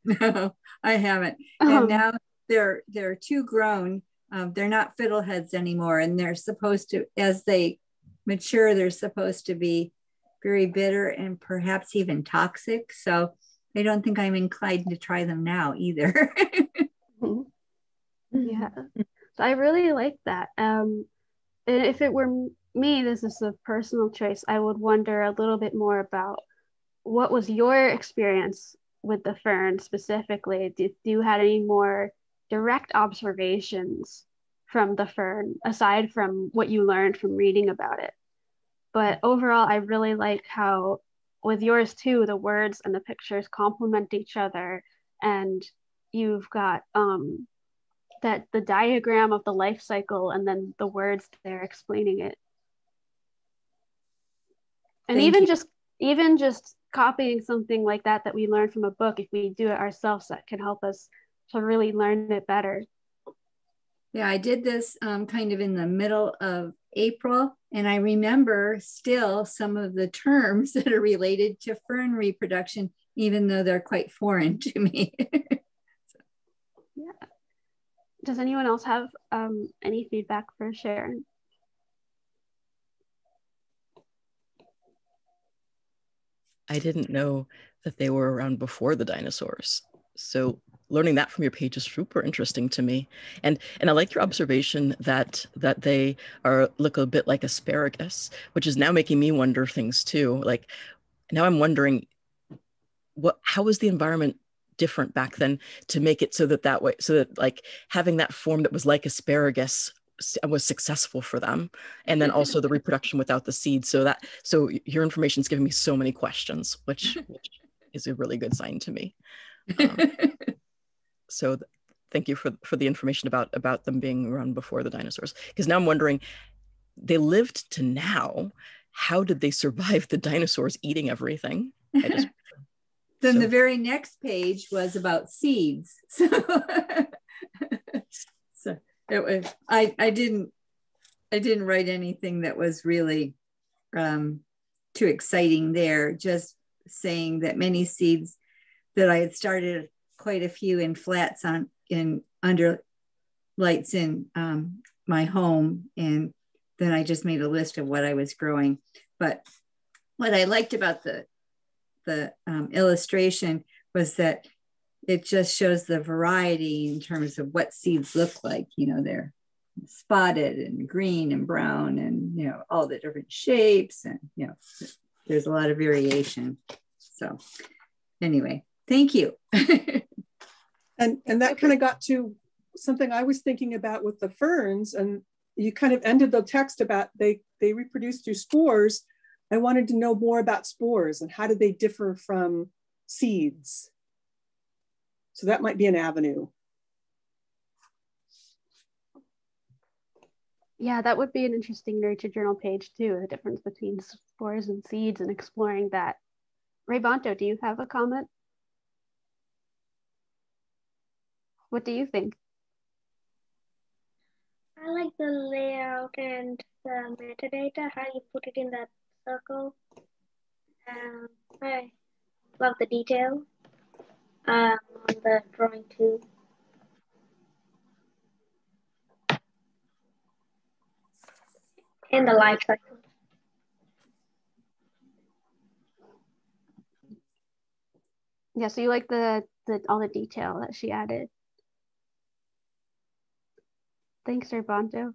No, I haven't. And now they're too grown. They're not fiddleheads anymore, and they're supposed to, as they mature, they're supposed to be very bitter and perhaps even toxic. So I don't think I'm inclined to try them now either. Yeah, so I really like that. And if it were me, this is a personal choice, I would wonder a little bit more about what was your experience with the fern specifically. Did you had any more direct observations from the fern aside from what you learned from reading about it? But overall, I really like how with yours too, the words and the pictures complement each other, and you've got that the diagram of the life cycle and then the words there explaining it. And even just copying something like that we learned from a book, if we do it ourselves, that can help us to really learn it better. Yeah, I did this kind of in the middle of April, and I remember still some of the terms that are related to fern reproduction, even though they're quite foreign to me. Yeah. Does anyone else have any feedback for Sharon? I didn't know that they were around before the dinosaurs. So learning that from your page is super interesting to me. And I like your observation that they look a bit like asparagus, which is now making me wonder things too. Like now I'm wondering how was the environment different back then to make it so that like having that form that was like asparagus was successful for them, and then also the reproduction without the seeds. So your information is giving me so many questions, which is a really good sign to me. So thank you for the information about them being around before the dinosaurs, because now I'm wondering, they lived to now, how did they survive the dinosaurs eating everything? Then the very next page was about seeds. So it was, I didn't write anything that was really too exciting there, just saying that many seeds that I had started quite a few in flats under lights in my home, and then I just made a list of what I was growing. But what I liked about the illustration was that it just shows the variety in terms of what seeds look like. You know, they're spotted and green and brown, and you know, all the different shapes, and you know, there's a lot of variation. So anyway, thank you. And that kind of got to something I was thinking about with the ferns, and you kind of ended the text about they reproduce through spores. I wanted to know more about spores and how do they differ from seeds. So that might be an avenue. Yeah, that would be an interesting Nature Journal page too, the difference between spores and seeds and exploring that. Ray Bonto, do you have a comment? What do you think? I like the layout and the metadata, how you put it in that circle. I love the detail on the drawing too. And the life cycle. Yeah, so you like the all the detail that she added. Thanks, Urbonto.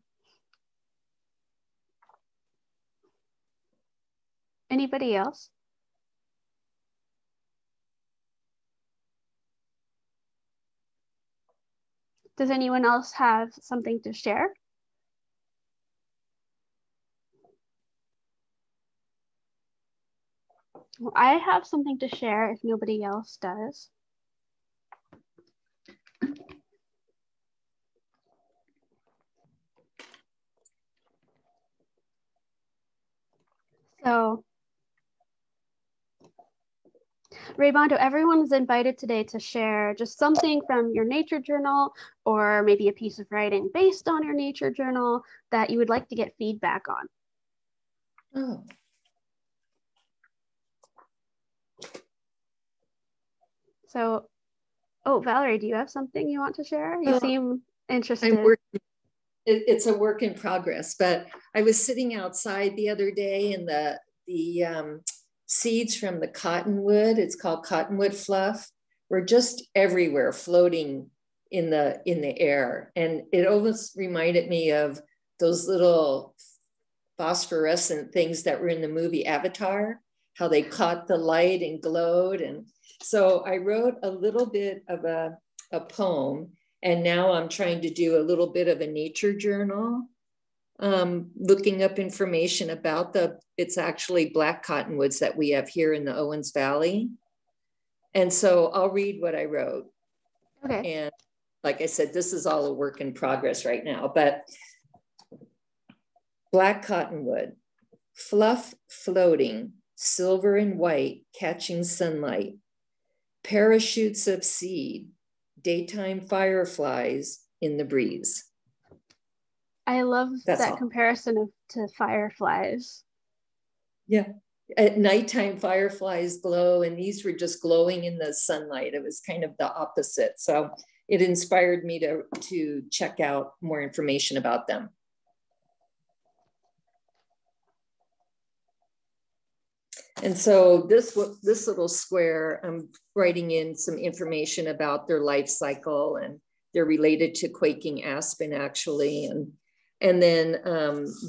Anybody else? Does anyone else have something to share? Well, I have something to share if nobody else does. So Raybondo, everyone's invited today to share just something from your nature journal or maybe a piece of writing based on your nature journal that you would like to get feedback on. Oh. So, oh, Valerie, do you have something you want to share? You seem interested. It's a work in progress, but I was sitting outside the other day and the seeds from the cottonwood, it's called cottonwood fluff, were just everywhere floating in the air. And it almost reminded me of those little phosphorescent things that were in the movie Avatar, how they caught the light and glowed. And so I wrote a little bit of a poem, and now I'm trying to do a little bit of a nature journal, looking up information about it's actually black cottonwoods that we have here in the Owens Valley. And so I'll read what I wrote. Okay. And like I said, this is all a work in progress right now, but black cottonwood, fluff floating, silver and white, catching sunlight, parachutes of seed, daytime fireflies in the breeze. I love That's that all. comparison to fireflies. Yeah. At nighttime, fireflies glow, and these were just glowing in the sunlight. It was kind of the opposite. So it inspired me to check out more information about them. And so this little square, I'm writing in some information about their life cycle, and they're related to quaking aspen, actually. And then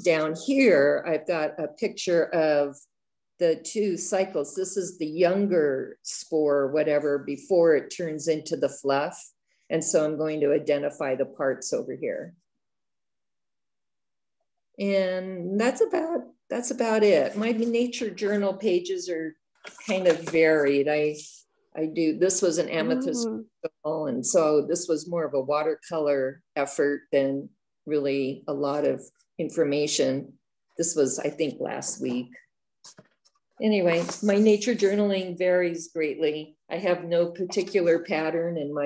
down here, I've got a picture of the two cycles. This is the younger spore, whatever, before it turns into the fluff. And so I'm going to identify the parts over here. And that's about it. My nature journal pages are kind of varied. This was an amethyst crystal, and so this was more of a watercolor effort than really a lot of information. This was, I think, last week. Anyway, my nature journaling varies greatly. I have no particular pattern, and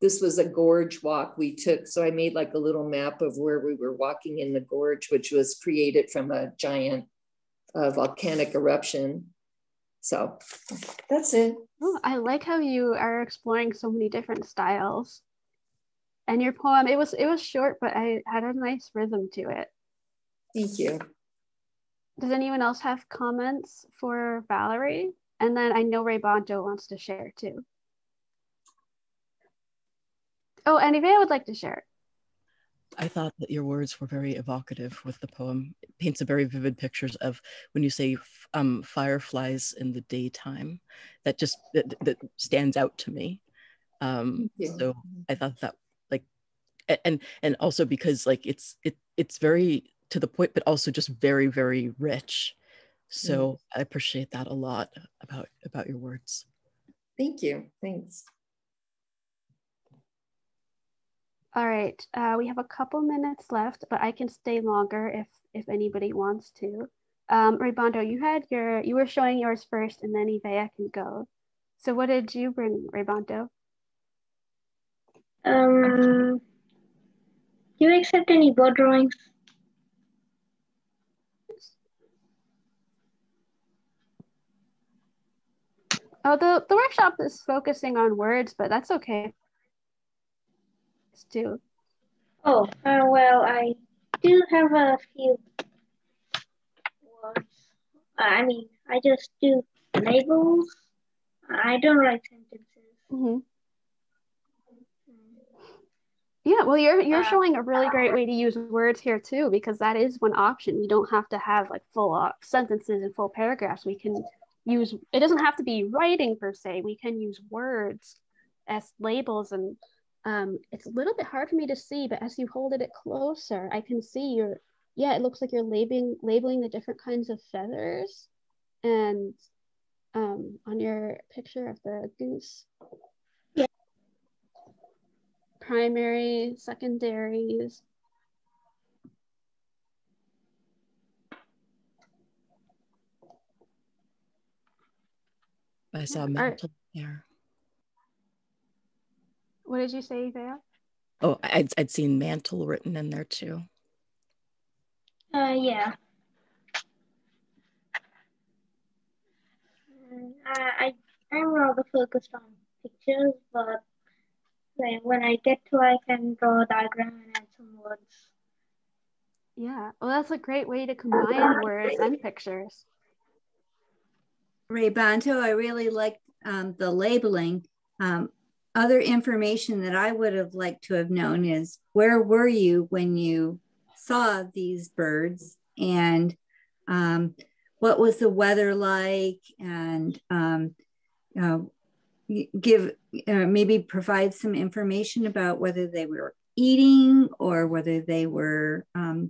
this was a gorge walk we took. So I made like a little map of where we were walking in the gorge, which was created from a giant volcanic eruption. So that's it. Oh, I like how you are exploring so many different styles. And your poem, it was short, but I had a nice rhythm to it. Thank you. Does anyone else have comments for Valerie? And then I know Raybondo wants to share too. Oh, Anivea would like to share. I thought that your words were very evocative with the poem. It paints a very vivid pictures of when you say fireflies in the daytime. That just that stands out to me. So I thought that, like, and also because like it's very to the point, but also just very, very rich. So I appreciate that a lot about your words. Thank you. Thanks. All right, we have a couple minutes left, but I can stay longer if anybody wants to. Raybondo, you were showing yours first, and then Ivea can go. So what did you bring, Raybondo? Do you accept any board drawings? Oh, the workshop is focusing on words, but that's okay too. Oh, well, I do have a few words. I mean, I just do labels. I don't write sentences. Yeah, well, you're showing a really great way to use words here too, because that is one option. We don't have to have like full sentences and full paragraphs. We can use, it doesn't have to be writing per se. We can use words as labels, and it's a little bit hard for me to see, but as you hold it closer, I can see it looks like you're labeling the different kinds of feathers, and on your picture of the goose. Primary, secondaries. I saw a Yeah. mantle there. What did you say, Thea? Oh, I'd seen mantle written in there too. Yeah. I'm rather focused on pictures, but when I get to, I can draw a diagram and add some words. Yeah, well, that's a great way to combine words and pictures. Ray Bonto, I really liked the labeling. Other information that I would have liked to have known is, where were you when you saw these birds, and what was the weather like, and give maybe provide some information about whether they were eating or whether they were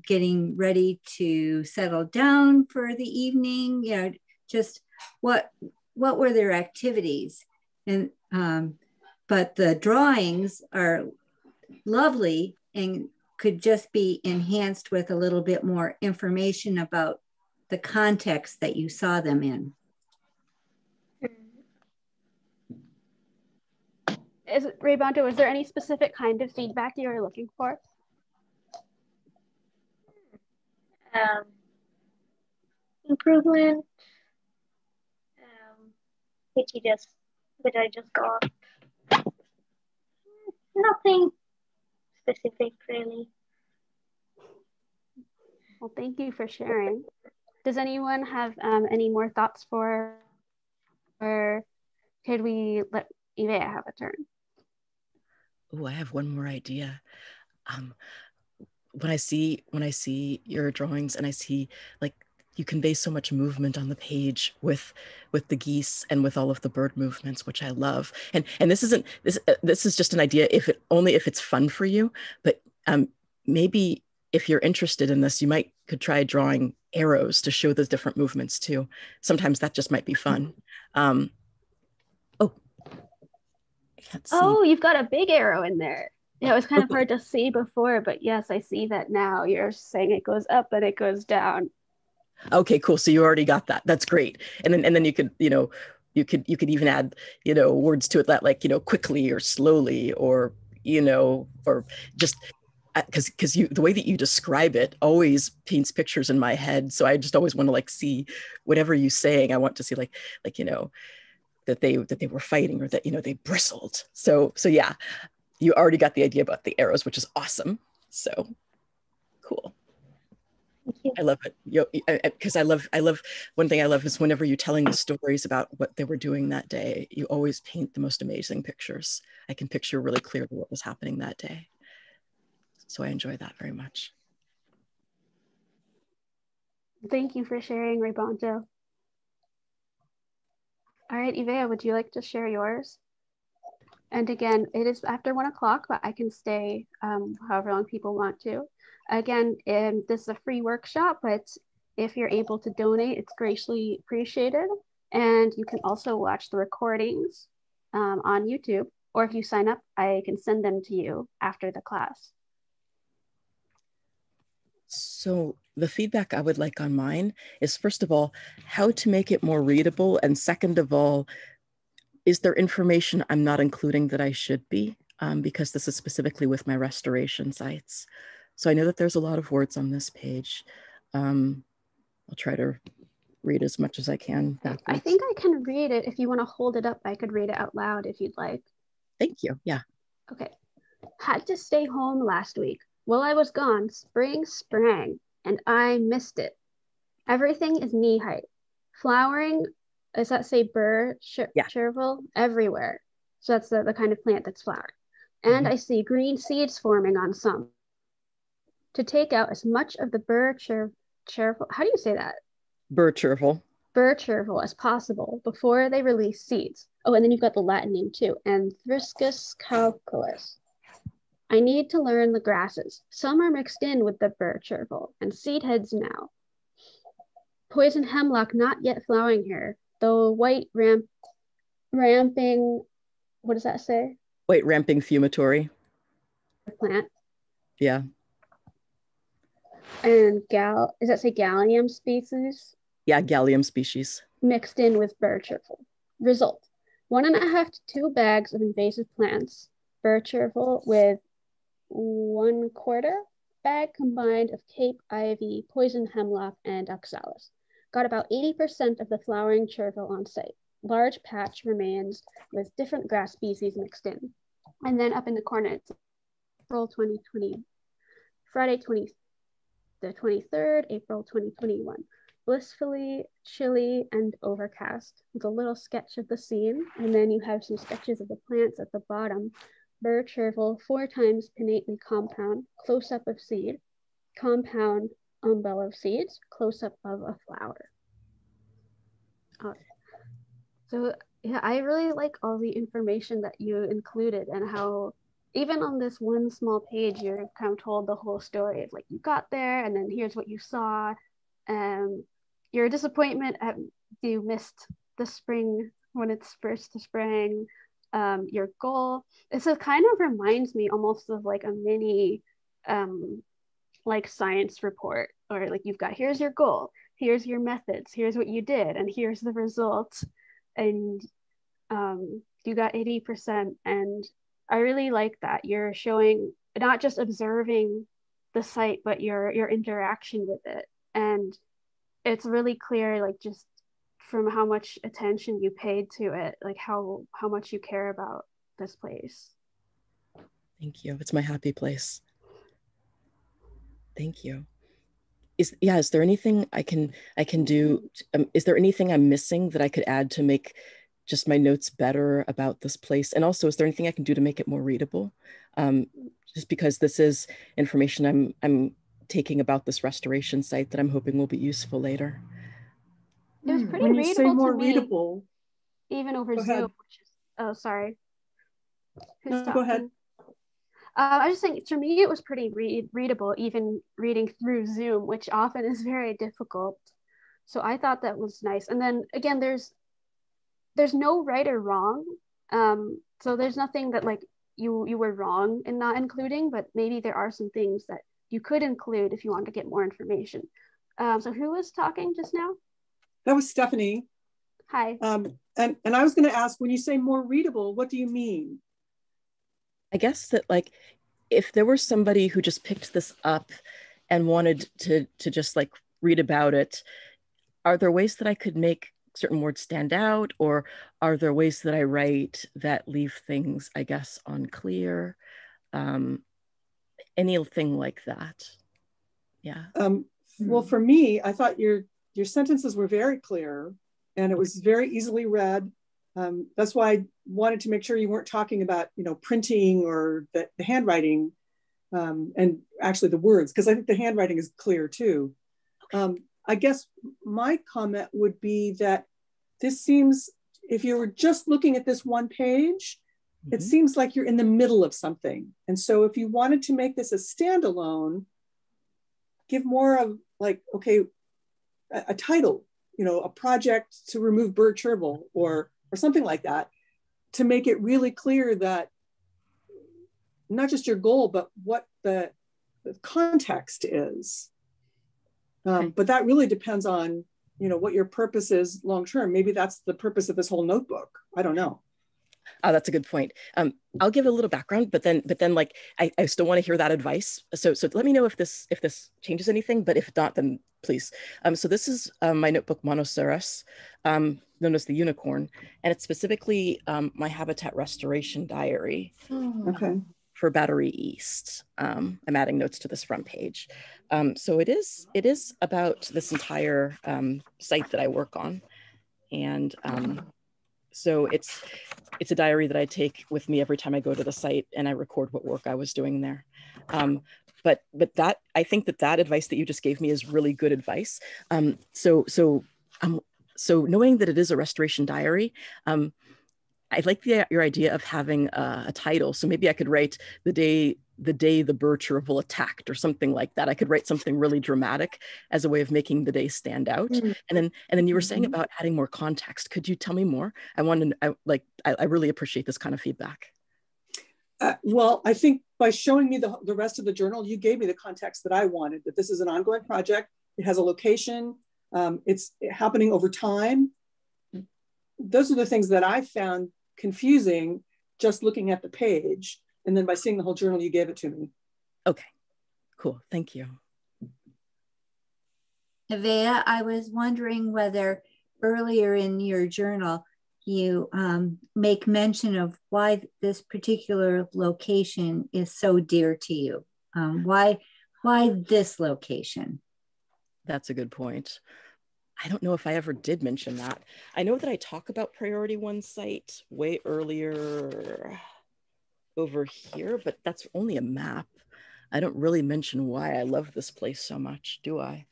getting ready to settle down for the evening. You know, just what were their activities. And but the drawings are lovely and could just be enhanced with a little bit more information about the context that you saw them in. Ray Bonto, is there any specific kind of feedback you're looking for? Improvement, which I just got. Nothing specific, really. Well, thank you for sharing. Does anyone have any more thoughts or could we let Ivea have a turn? Oh, I have one more idea. When I see your drawings and I see, like, you convey so much movement on the page with the geese and with all of the bird movements, which I love. And this is just an idea, if it's fun for you, but maybe if you're interested in this, you could try drawing arrows to show those different movements too. Sometimes that just might be fun. Oh, I can't see. Oh, you've got a big arrow in there. Yeah, it was kind of hard to see before, but yes, I see that now. You're saying it goes up and it goes down. Okay, cool. So you already got that. That's great. And then you could, you could even add, words to it that, like, quickly or slowly, or, or just because the way that you describe it always paints pictures in my head. So I just always want to, like, see whatever you're saying. I want to see like, that they were fighting, or that, they bristled. So yeah, you already got the idea about the arrows, which is awesome. So cool. I love it. Because I love one thing I love is whenever you're telling the stories about what they were doing that day, you always paint the most amazing pictures. I can picture really clearly what was happening that day. So I enjoy that very much. Thank you for sharing, Ray Bonto. All right, Ivea, would you like to share yours? And again, it is after 1 o'clock, but I can stay however long people want to. Again, this is a free workshop, but if you're able to donate, it's greatly appreciated. And you can also watch the recordings on YouTube, or if you sign up, I can send them to you after the class. So the feedback I would like on mine is, first of all, how to make it more readable. And second of all, is there information I'm not including that I should be? Because this is specifically with my restoration sites. So I know that there's a lot of words on this page. I'll try to read as much as I can backwards. I think I can read it. If you want to hold it up, I could read it out loud if you'd like. Thank you. Yeah. Okay. Had to stay home last week. While I was gone, spring sprang, and I missed it. Everything is knee height. Flowering, does that say chervil? Everywhere. So that's the kind of plant that's flowering. And I see green seeds forming on some. To take out as much of the chervil, how do you say that? Chervil Chervil as possible before they release seeds. Oh, and then you've got the Latin name too, Anthriscus calculus. I need to learn the grasses. Some are mixed in with the chervil and seed heads now. Poison hemlock not yet flowering here, though white ramping, what does that say? White ramping fumitory. Plant. Yeah. And does that say gallium species? Yeah, gallium species. Mixed in with chervil. Result: 1.5 to 2 bags of invasive plants, Birchervil with 1/4 bag combined of Cape ivy, poison hemlock, and oxalis. Got about 80% of the flowering chervil on site. Large patch remains with different grass species mixed in. And then up in the corner, it's April 2020, Friday the 23rd, April 2021. Blissfully chilly and overcast, with a little sketch of the scene. And then you have some sketches of the plants at the bottom. Birchervil, 4 times pinnately compound, close-up of seed, compound umbel of seeds, close-up of a flower. So yeah, I really like all the information that you included, and how even on this one small page, you're kind of told the whole story of like, you got there and then here's what you saw. Your disappointment at you missed the spring when it's first to spring, your goal. This kind of reminds me almost of like a mini like science report, or like you've got, here's your goal, here's your methods, here's what you did, and here's the result. And you got 80%. And I really like that you're showing not just observing the site, but your interaction with it. And it's really clear, like just from how much attention you paid to it, like how much you care about this place. Thank you. It's my happy place. Thank you. Is there anything I can do? Is there anything I'm missing that I could add to make just my notes better about this place? And also, is there anything I can do to make it more readable? Just because this is information I'm taking about this restoration site that I'm hoping will be useful later. It was pretty when you readable say more to me, readable, even over Zoom. Which is, oh, sorry. No, go ahead. I was just saying, for me, it was pretty readable, even reading through Zoom, which often is very difficult. So I thought that was nice. And then again, there's no right or wrong. So there's nothing that like you were wrong in not including, but maybe there are some things that you could include if you want to get more information. So who was talking just now? That was Stephanie. Hi. And I was going to ask, when you say more readable, what do you mean? I guess that like, if there were somebody who just picked this up and wanted to just like read about it, are there ways that I could make certain words stand out, or are there ways that I write that leave things, I guess, unclear? Anything like that? Yeah. Well, for me, I thought your sentences were very clear, and it was very easily read. That's why I wanted to make sure you weren't talking about, printing or the handwriting, and actually the words, because I think the handwriting is clear too. Okay. I guess my comment would be that this seems, if you were just looking at this one page, it seems like you're in the middle of something. And so if you wanted to make this a standalone, give more of like, okay, a title, a project to remove Birchervil or something like that, to make it really clear that not just your goal, but what the context is. But that really depends on, what your purpose is long-term. Maybe that's the purpose of this whole notebook. I don't know. Oh, that's a good point. I'll give a little background, but then like, I still want to hear that advice. So let me know if this changes anything, but if not, then please. So this is my notebook, Monoceros, known as the unicorn. And it's specifically my habitat restoration diary. Okay. For Battery East. I'm adding notes to this front page. So it is about this entire site that I work on. And so it's a diary that I take with me every time I go to the site, and I record what work I was doing there. But that, I think that advice that you just gave me is really good advice. So knowing that it is a restoration diary, I like your idea of having a title. So maybe I could write the day the Birchervil attacked, or something like that. I could write something really dramatic as a way of making the day stand out. And then you were saying about adding more context. Could you tell me more? I really appreciate this kind of feedback. Well, I think by showing me the rest of the journal, you gave me the context that I wanted, that this is an ongoing project. It has a location. It's happening over time. those are the things that I found confusing just looking at the page. And then by seeing the whole journal, you gave it to me. Okay, cool. Thank you. Nevaeh, I was wondering whether earlier in your journal, you make mention of why this particular location is so dear to you. Why this location? That's a good point. I don't know if I ever did mention that. I know that I talk about Priority One site way earlier over here, but that's only a map. I don't really mention why I love this place so much, do I?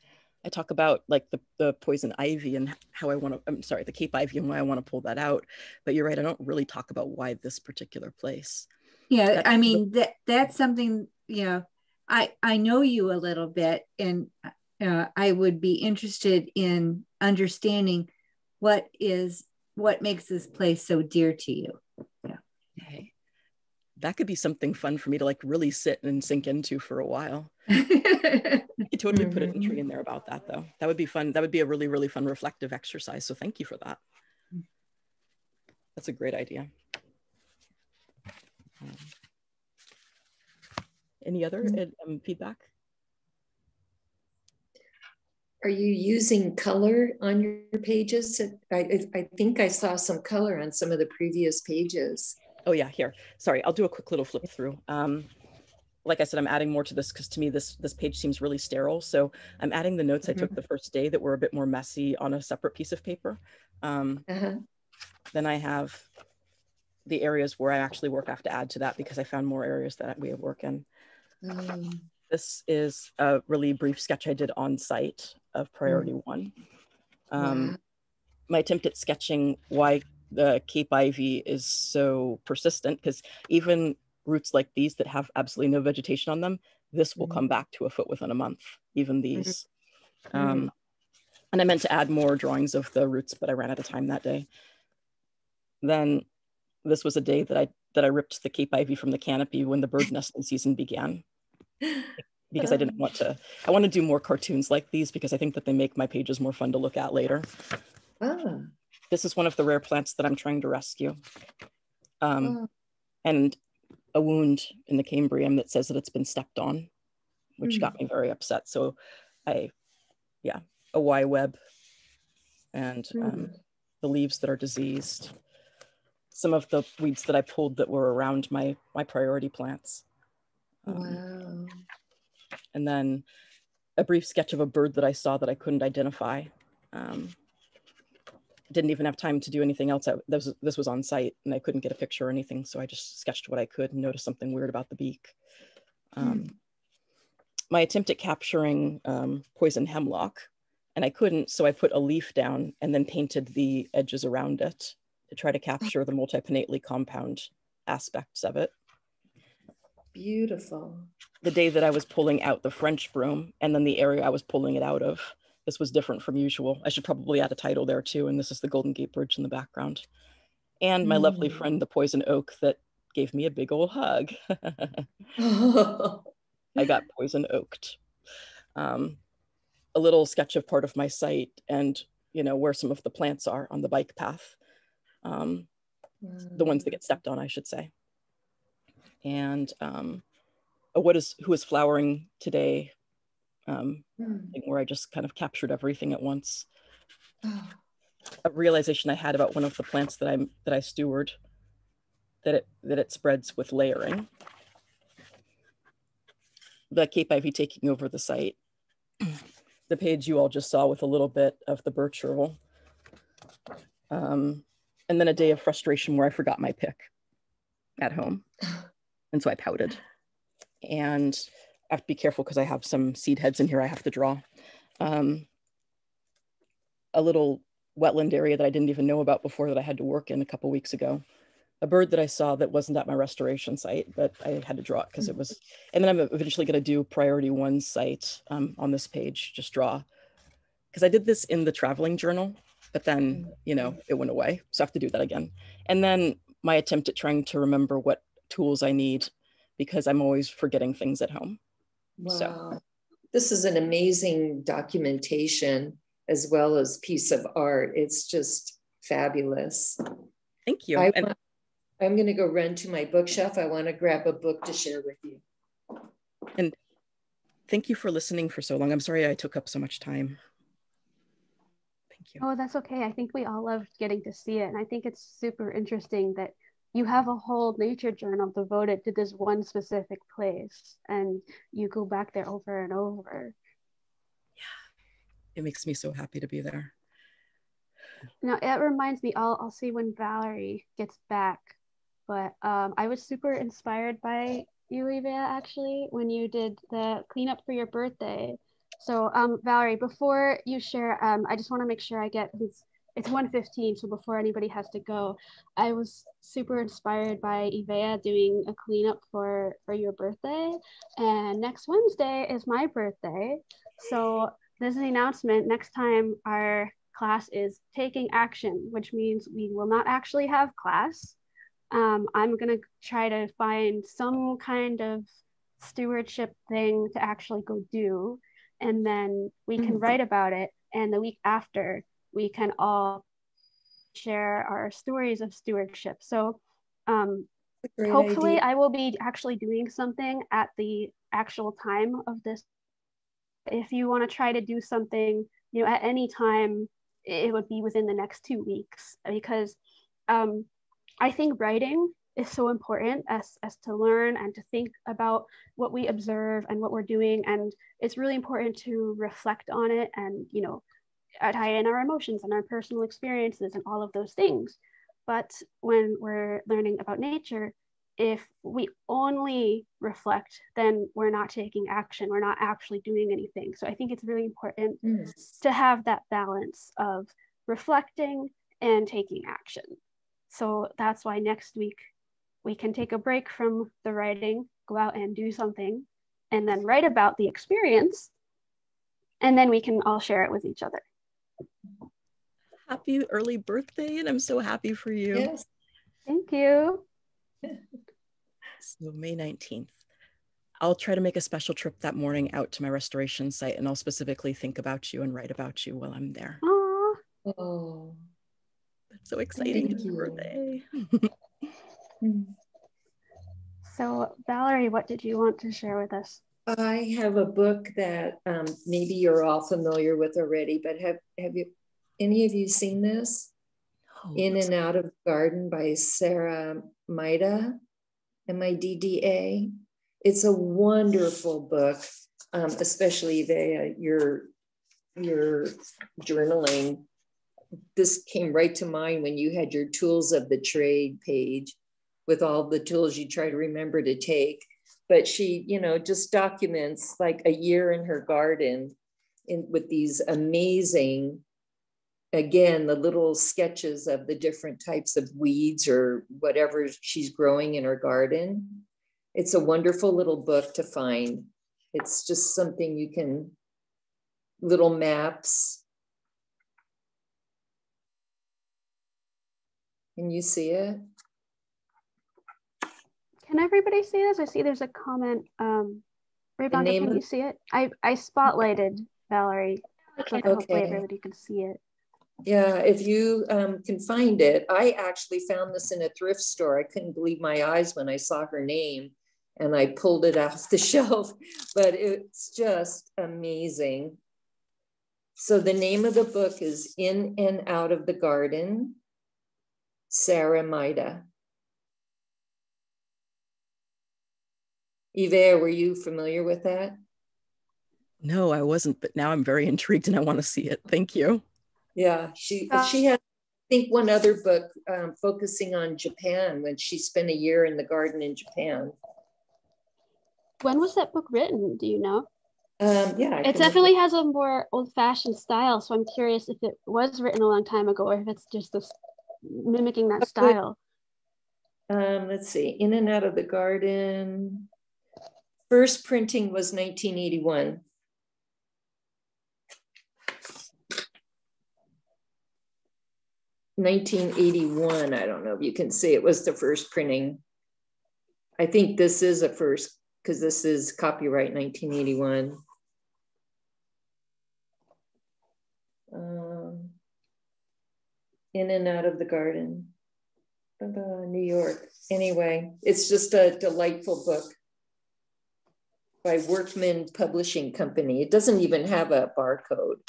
I talk about like the poison ivy and how I want to, I'm sorry, the Cape Ivy and why I want to pull that out. But you're right, I don't really talk about why this particular place. Yeah, I mean, that's something, you know, I know you a little bit, and I would be interested in understanding what makes this place so dear to you. Yeah. Okay. That could be something fun for me to like really sit and sink into for a while. I could totally put an entry in there about that though. That would be fun. That would be a really, really fun reflective exercise. So thank you for that. That's a great idea. Any other feedback? Are you using color on your pages? I think I saw some color on some of the previous pages. Oh yeah, here. Sorry, I'll do a quick little flip through. Like I said, I'm adding more to this because to me, this page seems really sterile. So I'm adding the notes I took the first day that were a bit more messy on a separate piece of paper. Then I have the areas where I actually work. I have to add to that because I found more areas that we have work in. This is a really brief sketch I did on site of Priority One. My attempt at sketching why the Cape Ivy is so persistent, because even roots like these that have absolutely no vegetation on them, this will come back to a foot within a month, even these. And I meant to add more drawings of the roots, but I ran out of time that day. Then this was a day that I ripped the Cape Ivy from the canopy when the bird nesting season began, because I didn't want to, I want to do more cartoons like these because I think that they make my pages more fun to look at later. This is one of the rare plants that I'm trying to rescue. And a wound in the cambrium that says that it's been stepped on, which got me very upset. So a Y web and the leaves that are diseased. Some of the weeds that I pulled that were around my priority plants. Wow. And then a brief sketch of a bird that I saw that I couldn't identify. Didn't even have time to do anything else. This was on site and I couldn't get a picture or anything. So I just sketched what I could and noticed something weird about the beak. My attempt at capturing poison hemlock, and I couldn't, so I put a leaf down and then painted the edges around it to try to capture the multipinnately compound aspects of it. Beautiful. The day that I was pulling out the French broom and then the area I was pulling it out of, this was different from usual. I should probably add a title there too. And this is the Golden Gate Bridge in the background. And my lovely friend, the poison oak that gave me a big old hug. I got poison oaked. A little sketch of part of my site and, you know, where some of the plants are on the bike path. The ones that get stepped on, I should say. And who is flowering today, where I just kind of captured everything at once. A realization I had about one of the plants that I steward, that it spreads with layering. The Cape Ivy taking over the site. The page you all just saw with a little bit of the birch herbal. And then a day of frustration where I forgot my pick at home. And so I pouted. And I have to be careful because I have some seed heads in here I have to draw. A little wetland area that I didn't even know about before that I had to work in a couple weeks ago. A bird that I saw that wasn't at my restoration site, but I had to draw it because it was, and then I'm eventually going to do Priority One site on this page, just draw. Because I did this in the traveling journal, but then, you know, it went away. So I have to do that again. And then my attempt at trying to remember what tools I need, because I'm always forgetting things at home. Wow. So. This is an amazing documentation as well as piece of art. It's just fabulous. Thank you. I'm going to go run to my bookshelf. I want to grab a book to share with you. And thank you for listening for so long. I'm sorry I took up so much time. Thank you. Oh, that's okay. I think we all loved getting to see it. And I think it's super interesting that you have a whole nature journal devoted to this one specific place and you go back there over and over. Yeah, it makes me so happy to be there. Now, it reminds me, I'll see when Valerie gets back, but I was super inspired by you, Eva, actually, when you did the cleanup for your birthday. So, Valerie, before you share, I just want to make sure I get it's 1:15, so before anybody has to go, I was super inspired by Ivea doing a cleanup for your birthday. And next Wednesday is my birthday. So there's an announcement. Next time our class is taking action, which means we will not actually have class. I'm going to try to find some kind of stewardship thing to actually go do. And then we can write about it. And the week after, we can all share our stories of stewardship. So hopefully I will be actually doing something at the actual time of this. If you want to try to do something, at any time, it would be within the next 2 weeks, because I think writing is so important as to learn and to think about what we observe and what we're doing. And it's really important to reflect on it and, tie in our emotions and our personal experiences and all of those things. But when we're learning about nature, if we only reflect, then we're not taking action. We're not actually doing anything. So I think it's really important to have that balance of reflecting and taking action. So that's why next week we can take a break from the writing, go out and do something, and then write about the experience. And then we can all share it with each other. Happy early birthday, and I'm so happy for you. Yes. Thank you. So May 19th. I'll try to make a special trip that morning out to my restoration site, and I'll specifically think about you and write about you while I'm there. Aww. Oh, that's so exciting. Thank you. Birthday. So Valerie, what did you want to share with us? I have a book that maybe you're all familiar with already, but have any of you seen this? Oh, In and Out of the Garden by Sarah Mida, Midda. It's a wonderful book, especially your journaling. This came right to mind when you had your tools of the trade page with all the tools you try to remember to take. But she, just documents like a year in her garden with these amazing, again, the little sketches of the different types of weeds or whatever she's growing in her garden. It's a wonderful little book to find. It's just something you can, little maps. Can you see it? Can everybody see this? I see there's a comment. Rebecca, can you see it? I spotlighted Valerie, so that hopefully everybody can see it. Yeah, if you can find it. I actually found this in a thrift store. I couldn't believe my eyes when I saw her name, and I pulled it off the shelf, but it's just amazing. So the name of the book is In and Out of the Garden, Sarah Mida. Eva, were you familiar with that? No, I wasn't, but now I'm very intrigued and I want to see it. Thank you. Yeah, she has, I think, one other book focusing on Japan, when she spent a year in the garden in Japan. When was that book written? Do you know? Yeah, it definitely has a more old-fashioned style, so I'm curious if it was written a long time ago or if it's just mimicking that style. Let's see, In and Out of the Garden. First printing was 1981. $1981. I don't know if you can see, it was the first printing. I think this is a first, because this is copyright 1981. In and Out of the Garden. New York. Anyway, it's just a delightful book by Workman Publishing Company. It doesn't even have a barcode.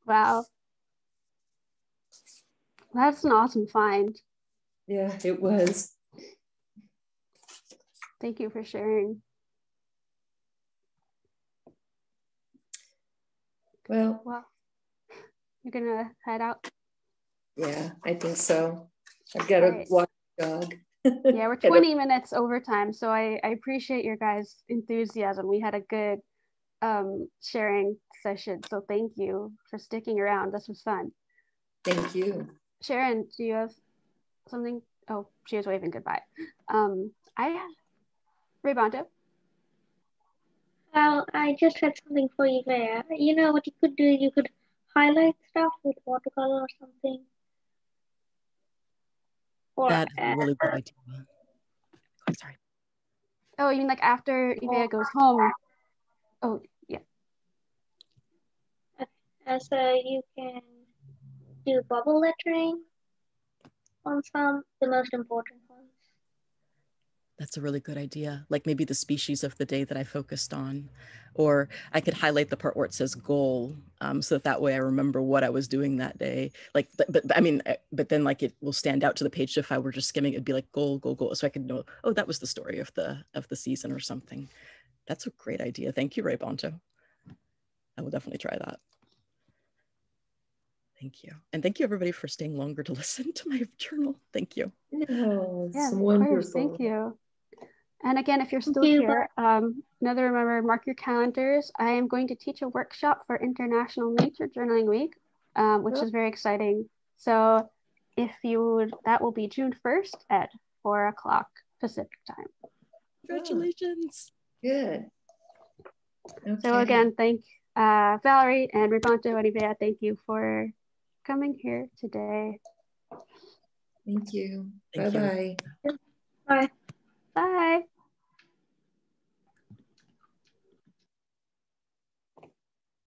Wow. That's an awesome find. Yeah, it was. Thank you for sharing. Well, you're gonna head out? Yeah, I think so. I've got to walk the dog. Yeah, we're 20 minutes over time, so I appreciate your guys' enthusiasm. We had a good sharing session, so thank you for sticking around. This was fun. Thank you. Sharon, do you have something? Oh, she was waving goodbye. Rebonto? Well, I just had something for you there. You know what you could do? You could highlight stuff with watercolor or something. Or, That's a really good idea. I'm sorry. Oh, you mean like after Ivea goes home? Oh, yeah. So you can do bubble lettering on the most important ones. That's a really good idea. Like maybe the species of the day that I focused on, or I could highlight the part where it says goal, so that way I remember what I was doing that day. Like, but then like it will stand out to the page. So if I were just skimming, it'd be like goal, goal, goal. So I could know, oh, that was the story of the season or something. That's a great idea. Thank you, Ray Bonto. I will definitely try that. Thank you. And thank you everybody for staying longer to listen to my journal. Thank you. No, it's yeah, wonderful. Of course. Thank you. And again, if you're still here, mark your calendars. I am going to teach a workshop for International Nature Journaling Week, which is very exciting. So if you would, that will be June 1st at 4 o'clock Pacific time. Congratulations. Good. Okay. So again, thank Valerie and Rebonto and Ivea, thank you for coming here today. Thank you. Thank Bye-bye. Bye. Bye.